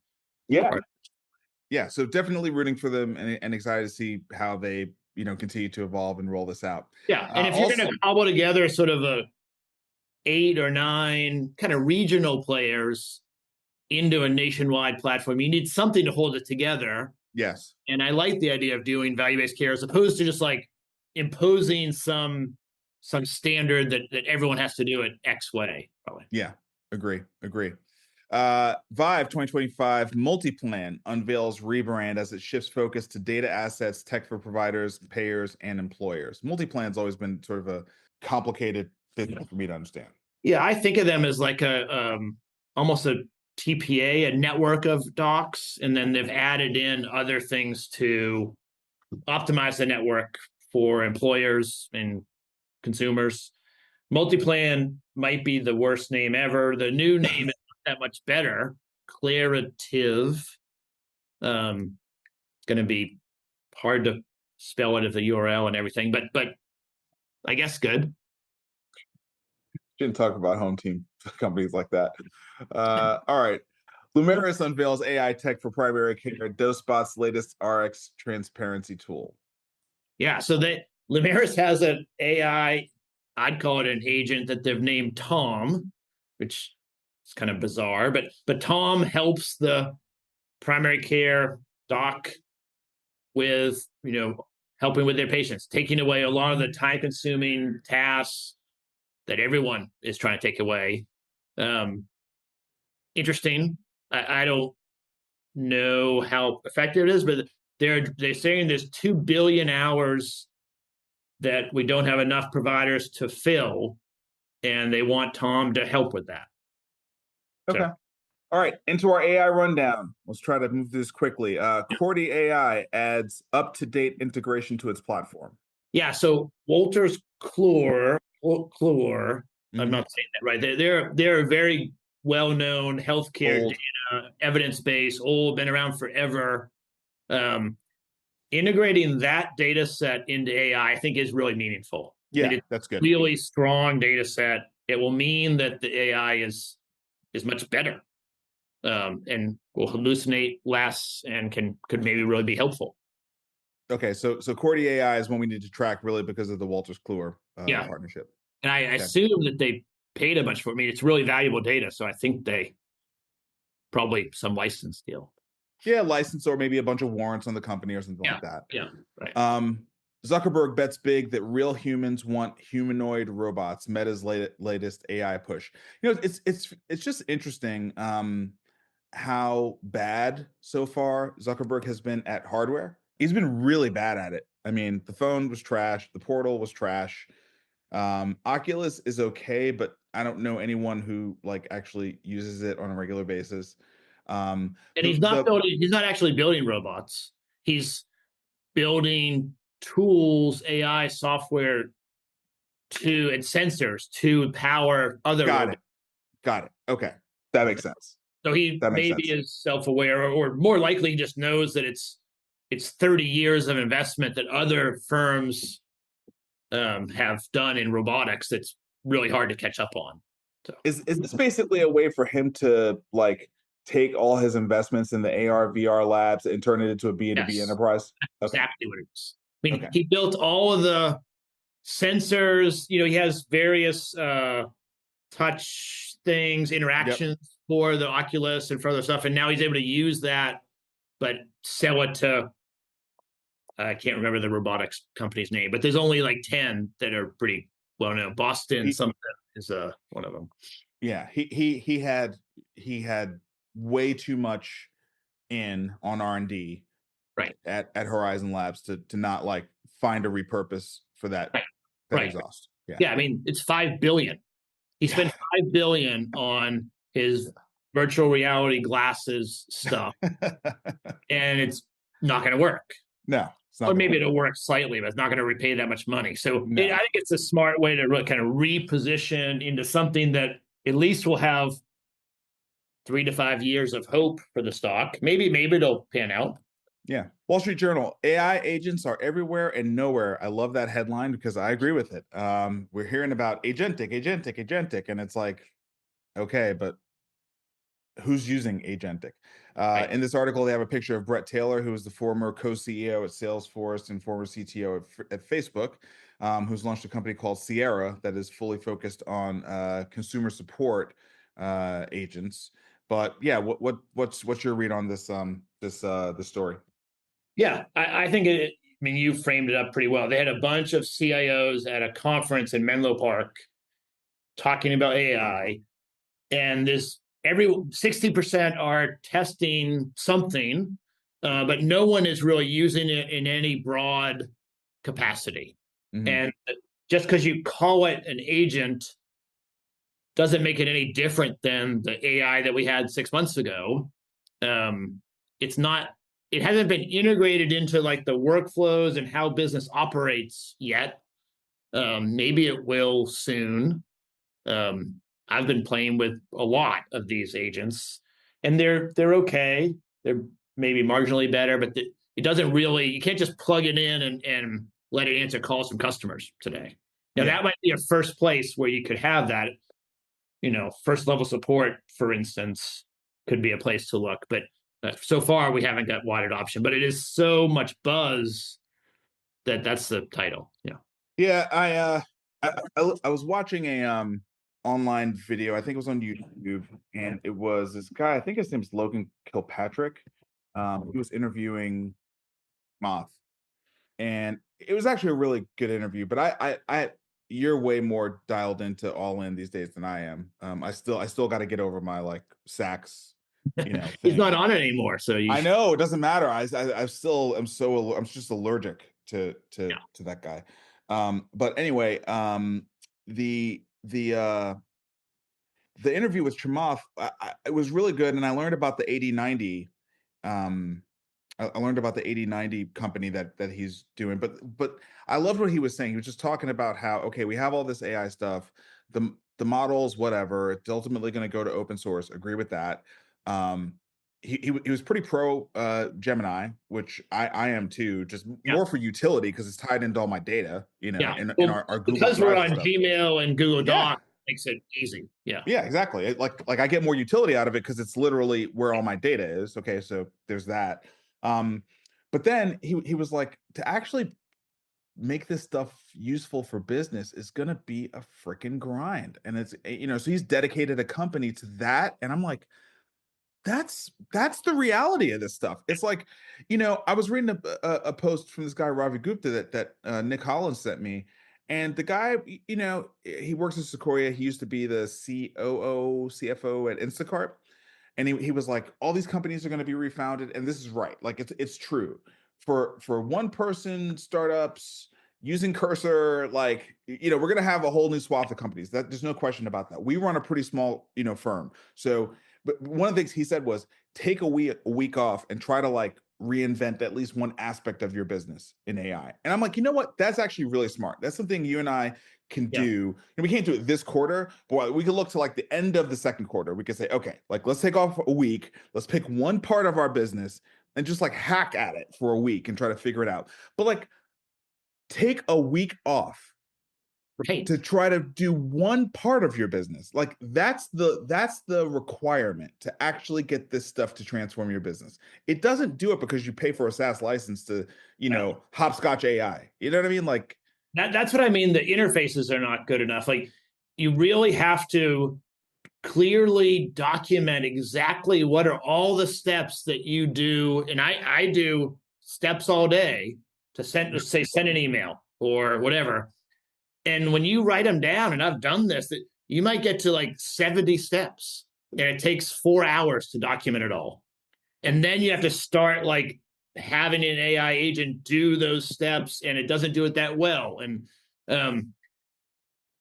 yeah. So definitely rooting for them and excited to see how they continue to evolve and roll this out. Yeah, and if you're going to cobble together sort of a 8 or 9 kind of regional players into a nationwide platform, you need something to hold it together. Yes. And I like the idea of doing value-based care as opposed to just like imposing some standard that everyone has to do it X way. Probably. Yeah, agree. Vive 2025 Multiplan unveils rebrand as it shifts focus to data assets, tech for providers, payers, and employers. Multiplan's always been sort of a complicated thing for me to understand. Yeah, I think of them as like a almost a TPA, a network of docs, and then they've added in other things to optimize the network for employers and consumers. Multiplan might be the worst name ever. The new name is not that much better. Clarative. Going to be hard to spell it at the URL and everything, but I guess good. Shouldn't talk about home team companies like that. All right. Lumeris unveils AI tech for primary care, DoseSpot's latest RX transparency tool. Yeah, so Lumeris has an AI, I'd call it an agent that they've named Tom, which is kind of bizarre, but Tom helps the primary care doc with, helping with their patients, taking away a lot of the time-consuming tasks that everyone is trying to take away. Interesting. I don't know how effective it is, but they're saying there's 2 billion hours that we don't have enough providers to fill, and they want Tom to help with that. Okay. So, All right, into our AI rundown. Let's try to move this quickly. Corti AI adds up-to-date integration to its platform. yeah. So Wolters Kluwer, I'm Mhm. not saying that right. They're a very well-known healthcare Old. data, evidence-based, old, been around forever. Integrating that data set into AI, I think, is really meaningful. I mean, Yeah, it's that's good. really strong data set. It will mean that the AI is much better, and will hallucinate less and could maybe really be helpful. Okay, so Corti AI is one we need to track really because of the Wolters Kluwer Yeah. partnership. And I Okay. assume that they paid a bunch for it. I mean, it's really valuable data, so I think they probably some license deal. Yeah, license or maybe a bunch of warrants on the company or something like that. Yeah, right. Zuckerberg bets big that real humans want humanoid robots. Meta's latest AI push. You know, it's just interesting how bad so far Zuckerberg has been at hardware. He's been really bad at it. I mean, the phone was trash, the portal was trash. Oculus is okay, but I don't know anyone who like actually uses it on a regular basis. And he's not actually building robots. He's building tools, AI software and sensors to power other robots. Got it. Okay. That makes sense. So he That makes maybe sense. is self-aware, or more likely he just knows that it's 30 years of investment that other firms have done in robotics that's really hard to catch up on. So Is this basically a way for him to like take all his investments in the AR VR labs and turn it into a B2B yes, enterprise? that's Okay. exactly what it is. I mean, Okay. he built all of the sensors. You know, he has various touch things, interactions for the Oculus and for other stuff, and now he's able to use that, but sell it to I can't remember the robotics company's name, but there's only like 10 that are pretty well known. Boston, something is one of them. Yeah, he had way too much in on R&D Right. at Horizon Labs to not like find a repurpose for that Right. exhaust. Yeah. Yeah, I mean, it's $5 billion. He spent $5 billion on his virtual reality glasses stuff, and it's not going to work. No, it's not. Or maybe it'll work slightly, but it's not going to repay that much money. So No. I think it's a smart way to really kind of reposition into something that at least will have 3 to 5 years of hope for the stock. Maybe it'll pan out. Yeah. Wall Street Journal, AI agents are everywhere and nowhere. I love that headline because I agree with it. We're hearing about agentic, and it's like, okay, but who's using agentic? Right. In this article, they have a picture of Brett Taylor, who is the former co-CEO at Salesforce and former CTO at Facebook, who's launched a company called Sierra that is fully focused on consumer support agents. But yeah, what's your read on this this story? Yeah, I think I mean, you framed it up pretty well. They had a bunch of CIOs at a conference in Menlo Park talking about AI, and this 60% are testing something, but no one is really using it in any broad capacity. Mhm. And just because you call it an agent doesn't make it any different than the AI that we had 6 months ago. It's not. It hasn't been integrated into like the workflows and how business operates yet. Maybe it will soon. I've been playing with a lot of these agents, and they're okay. They're maybe marginally better, but it doesn't really. You can't just plug it in and let it answer calls from customers today. Now that might be a first place where you could have that. You know, first level support, for instance, could be a place to look. But so far, we haven't got wide adoption. But it is so much buzz that's the title. Yeah. Yeah, I was watching a online video. I think it was on YouTube, and it was this guy. I think his name's Logan Kilpatrick. He was interviewing Moth, and it was actually a really good interview. But I you're way more dialed into all in these days than I am. I still got to get over my like Saks He's thing. not on it anymore, so you. I know it doesn't matter. I'm just allergic to that guy. But anyway, the interview with Chamath, it was really good, and I learned about the 80/90. I learned about the 80/90 company that he's doing, but I loved what he was saying. He was just talking about how, okay, we have all this AI stuff, the models, whatever. It's ultimately going to go to open source. Agree with that. He was pretty pro Gemini, which I am too, just more for utility because it's tied into all my data, in our Google because we're Drive on stuff. Gmail and Google Yeah. Docs, makes it easy. Yeah. Yeah, exactly. Like I get more utility out of it because it's literally where all my data is. Okay, so there's that. But then he was like, to actually make this stuff useful for business is going to be a freaking grind, and it's so he's dedicated a company to that, and I'm like, that's the reality of this stuff. It's like, I was reading a post from this guy Ravi Gupta that Nick Hollins sent me, and the guy, he works at Sequoia. He used to be the CFO at Instacart, and he was like, all these companies are going to be refounded, and this is right. Like it's true for one person startups using Cursor. Like we're going to have a whole new swath of companies. That there's no question about that. We run a pretty small firm, so. But one of the things he said was take a week off and try to like reinvent at least one aspect of your business in AI. And I'm like, you know what? That's actually really smart. That's something you and I can do. And we can't do it this quarter, but we can look to like the end of the second quarter. We can say, okay, like let's take off a week. Let's pick one part of our business and just like hack at it for a week and try to figure it out. But like take a week off. Right. To try to do one part of your business. Like that's the requirement to actually get this stuff to transform your business. It doesn't do it because you pay for a SaaS license to, hopscotch AI. You know what I mean? Like that's what I mean. The interfaces are not good enough. Like you really have to clearly document exactly what are all the steps that you do. And I do steps all day to send an email or whatever. And when you write them down, and I've done this, that you might get to like 70 steps, and it takes 4 hours to document it all. And then you have to start like having an AI agent do those steps, and it doesn't do it that well. And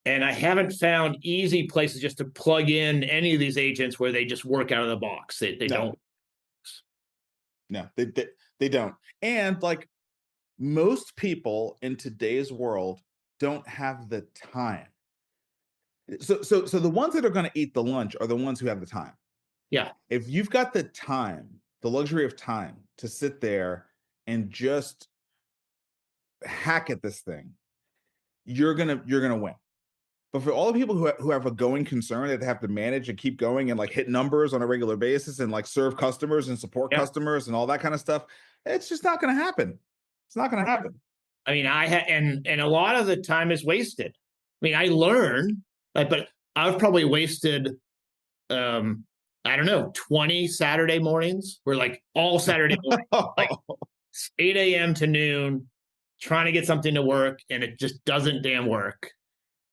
I haven't found easy places just to plug in any of these agents where they just work out of the box. They don't. No, they don't. And like most people in today's world don't have the time. So the ones that are going to eat the lunch are the ones who have the time. Yeah. If you've got the time, the luxury of time to sit there and just hack at this thing, you're gonna win. But for all the people who have a going concern that they have to manage and keep going and like hit numbers on a regular basis and like serve customers and support customers and all that kind of stuff, it's just not going to happen. It's not going to happen. I mean, and a lot of the time is wasted. I mean, I learn, but I've probably wasted, I don't know, 20 Saturday mornings. We're like all Saturday morning, like 8 a.m. to noon, trying to get something to work, and it just doesn't damn work.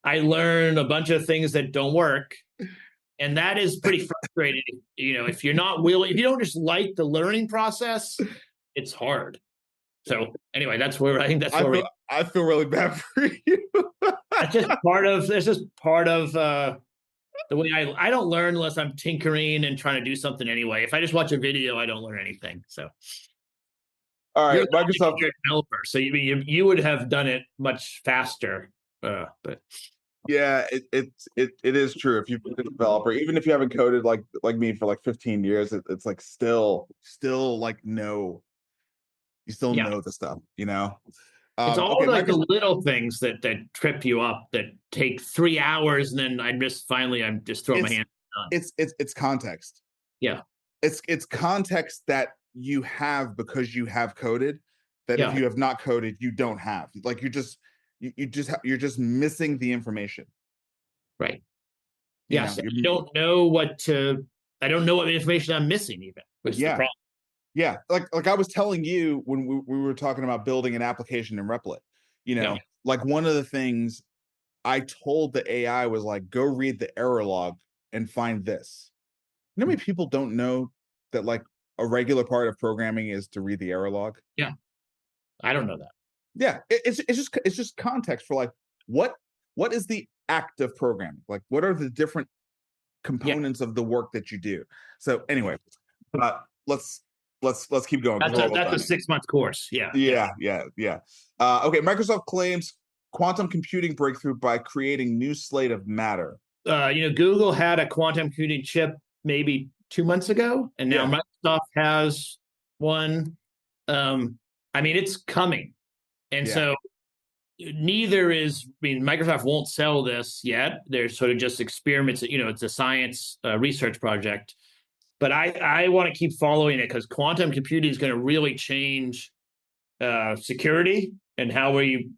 I learn a bunch of things that don't work, and that is pretty frustrating. If you're not willing, if you don't just like the learning process, it's hard. So anyway, that's where I think that's where I feel really bad for you. That's just part of the way I don't learn unless I'm tinkering and trying to do something anyway. If I just watch a video, I don't learn anything. So all right, you're Microsoft a developer, so you would have done it much faster. But yeah, it is true. If you've been a developer, even if you haven't coded like me for like 15 years, it's like still like you still know the stuff, It's all okay, like the little things that trip you up that take 3 hours, and then I'm just throwing my hand on. It's context. Yeah. It's context that you have because you have coded that if you have not coded, you don't have. Like you're just missing the information. Right. Yes. I don't know what information I'm missing even, which is the problem. Yeah, like I was telling you when we were talking about building an application in Replit, like one of the things I told the AI was like, go read the error log and find this. You know how many people don't know that like a regular part of programming is to read the error log? Yeah, I don't know that. Yeah, it's just context for like what is the act of programming? Like what are the different components of the work that you do? So anyway, let's keep going. That's a 6-month course. Yeah. Yeah. Okay, Microsoft claims quantum computing breakthrough by creating new slate of matter. Google had a quantum computing chip maybe 2 months ago, and now Microsoft has one. It's coming. And so neither is, Microsoft won't sell this yet. They're sort of just experiments. It's a science research project. But I want to keep following it because quantum computing is going to really change security and how we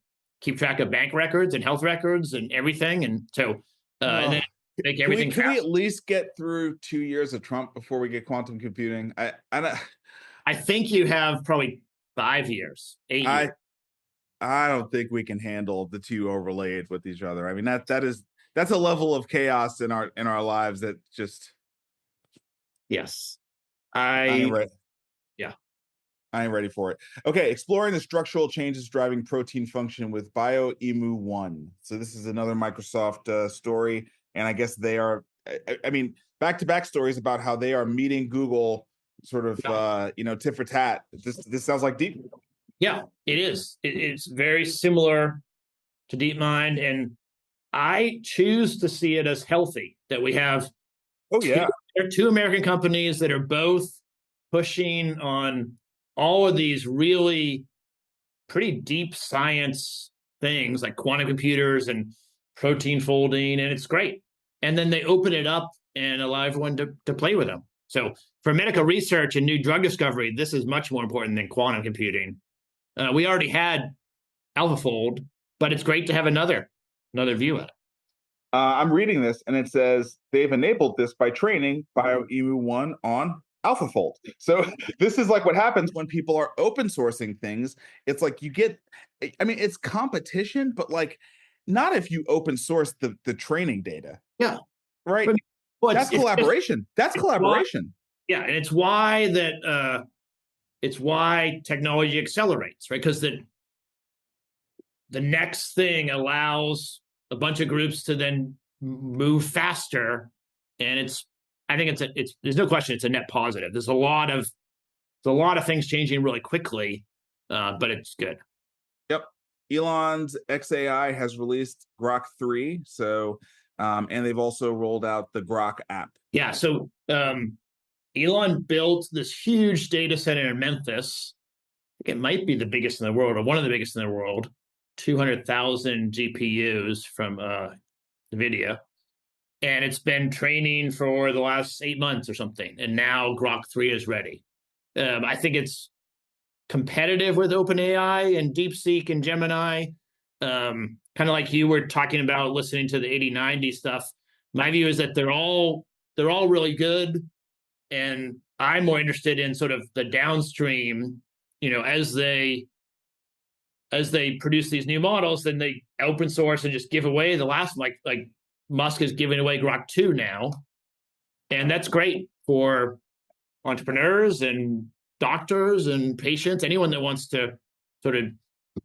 keep track of bank records and health records and everything. And so, and then make everything. Can we at least get through 2 years of Trump before we get quantum computing? I think you have probably 5 years, 8 years. I don't think we can handle the two overlaid with each other. I mean, that's a level of chaos in our lives that just. Yes. I ain't ready. Yeah. I ain't ready for it. Okay, exploring the structural changes driving protein function with BioEmu1. So this is another Microsoft story, and I guess they are. I mean, back-to-back stories about how they are meeting Google, sort of, tit for tat. This sounds like deep. Yeah, it is. It's very similar to DeepMind, and I choose to see it as healthy that we have. There are two American companies that are both pushing on all of these really pretty deep science things like quantum computers and protein folding, and it's great. And then they open it up and allow everyone to play with them. So for medical research and new drug discovery, this is much more important than quantum computing. We already had AlphaFold, but it's great to have another view of it. I'm reading this, and it says they've enabled this by training BioEmu1 on AlphaFold. So this is like what happens when people are open sourcing things. It's like you get, it's competition, but like not if you open source the training data. Yeah. Right. Well, that's collaboration. That's collaboration. Yeah, and it's why technology accelerates, right? Because the next thing allows a bunch of groups to then move faster, and I think there's no question it's a net positive. There's a lot of things changing really quickly, but it's good. Yep. Elon's XAI has released Grok 3, so and they've also rolled out the Grok app. Yeah, so Elon built this huge data center in Memphis. I think it might be the biggest in the world, or one of the biggest in the world. 200,000 GPUs from NVIDIA. And it's been training for the last 8 months or something. And now Grok 3 is ready. I think it's competitive with OpenAI and DeepSeek and Gemini. Kind of like you were talking about listening to the 8090 stuff. My view is that they're all really good. And I'm more interested in sort of the downstream, as they produce these new models, then they open source and just give away the last, like Musk is giving away Grok 2 now. And that's great for entrepreneurs and doctors and patients, anyone that wants to sort of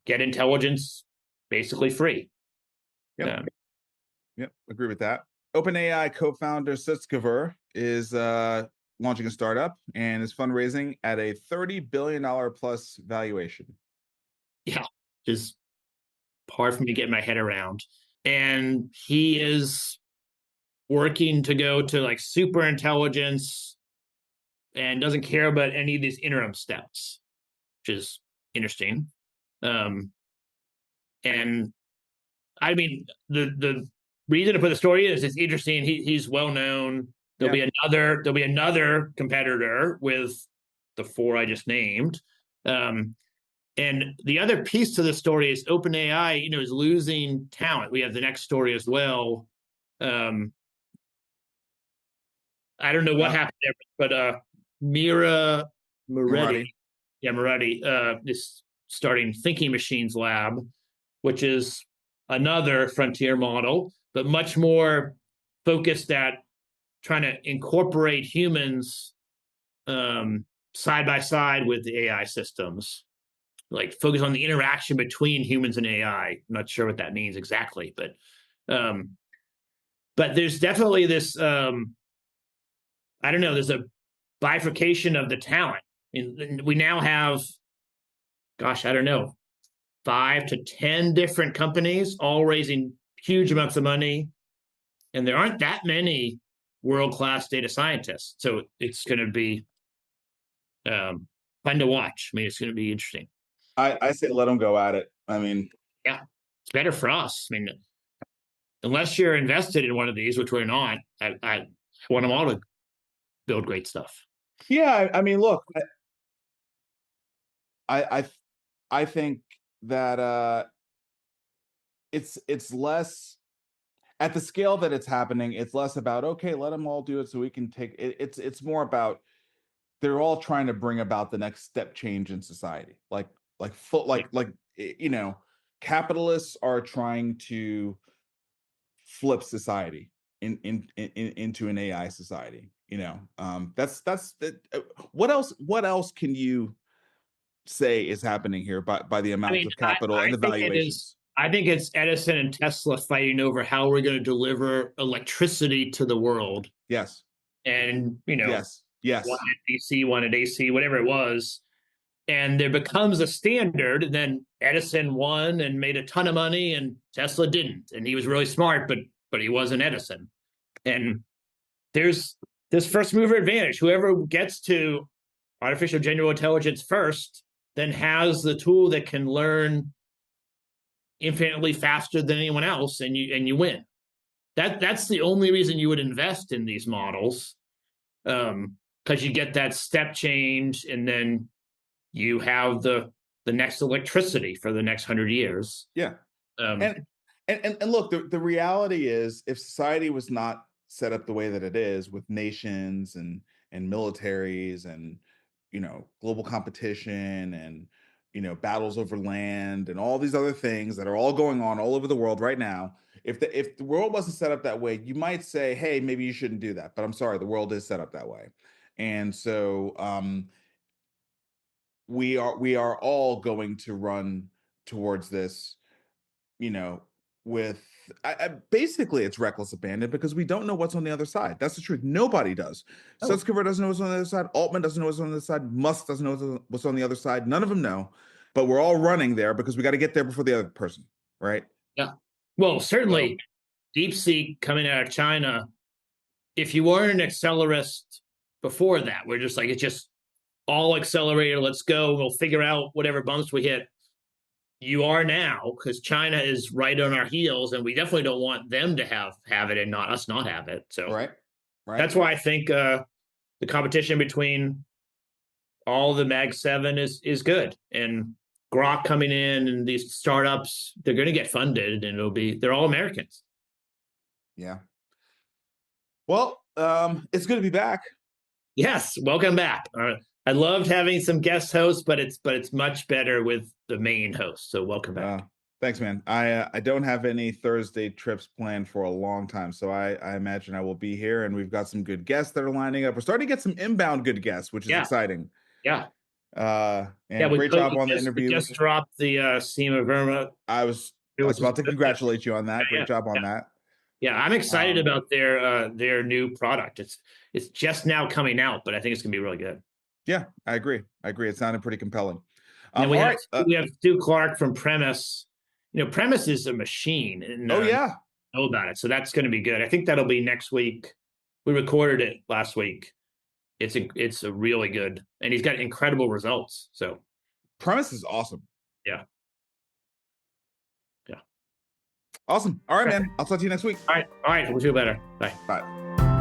get intelligence basically free. Yep. Agree with that. OpenAI co-founder Zuckerberg is launching a startup and is fundraising at a $30 billion plus valuation. Yeah, just hard for me to get my head around. And he is working to go to like super intelligence and doesn't care about any of these interim steps, which is interesting. And I mean, the reason to put the story is it's interesting. He's well known. There'll be another competitor with the 4 I just named. And the other piece to the story is OpenAI, is losing talent. We have the next story as well. I don't know what happened there, but Mira Moretti is starting Thinking Machines Lab, which is another frontier model, but much more focused at trying to incorporate humans side by side with the AI systems, like focus on the interaction between humans and AI. I'm not sure what that means exactly, but there's definitely this, I don't know, there's a bifurcation of the talent. We now have, gosh, I don't know, 5 to 10 different companies all raising huge amounts of money. And there aren't that many world-class data scientists. So it's going to be fun to watch. I mean, it's going to be interesting. I say let them go at it. I mean, yeah, it's better for us. I mean, unless you're invested in one of these, which we're not, I want them all to build great stuff. Yeah, I mean, look, I think that it's less at the scale that it's happening. It's less about, okay, let them all do it so we can take it. It's more about they're all trying to bring about the next step change in society. You know, capitalists are trying to flip society into an AI society. You know, that's what else can you say is happening here by the amount of capital and the valuations? I think it's Edison and Tesla fighting over how we're going to deliver electricity to the world. Yes. And, you know, yes. one at DC, one at AC, whatever it was. And there becomes a standard. And then Edison won and made a ton of money, and Tesla didn't. And he was really smart, but he wasn't Edison. And there's this first mover advantage. Whoever gets to artificial general intelligence first then has the tool that can learn infinitely faster than anyone else, and you win. That's the only reason you would invest in these models, because you get that step change, and then you have the next electricity for the next 100 years. Yeah. And look, the reality is, if society was not set up the way that it is, with nations and militaries and, you know, global competition and, you know, battles over land and all these other things that are all going on all over the world right now, if the world wasn't set up that way, you might say, hey, maybe you shouldn't do that. But I'm sorry, the world is set up that way. And so we are all going to run towards this, you know, with basically it's reckless abandon, because we don't know what's on the other side. That's the truth. Nobody does. Zuckerberg doesn't know what's on the other side. Altman doesn't know what's on the other side. Musk doesn't know what's on the other side. None of them know, but we're all running there because we got to get there before the other person, right? Yeah. Well, certainly DeepSeek coming out of China, if you weren't an accelerist before that, we're just like, it's just all accelerator, let's go, we'll figure out whatever bumps we hit. You are now, because China is right on our heels, and we definitely don't want them to have it and not us not have it. So right. That's why I think the competition between all the Mag 7 is good, and Grok coming in and these startups, they're going to get funded, and they're all Americans. Yeah. Well, it's good to be back. Yes, welcome back. I loved having some guest hosts, but it's much better with the main host. So welcome back. Thanks, man. I don't have any Thursday trips planned for a long time, so I imagine I will be here, and we've got some good guests that are lining up. We're starting to get some inbound good guests, which is exciting. Yeah. Great job on the interview. We just dropped the Seema Verma. I was about to congratulate you on that. Great job on that. Yeah, I'm excited about their new product. It's just now coming out, but I think it's gonna be really good. Yeah, I agree. It sounded pretty compelling. And we have Stu Clark from Premise. You know, Premise is a machine. And, know about it. So that's going to be good. I think that'll be next week. We recorded it last week. It's a really good, and he's got incredible results. So Premise is awesome. Yeah. Awesome. All right, man. I'll talk to you next week. All right. We'll feel better. Bye. Bye.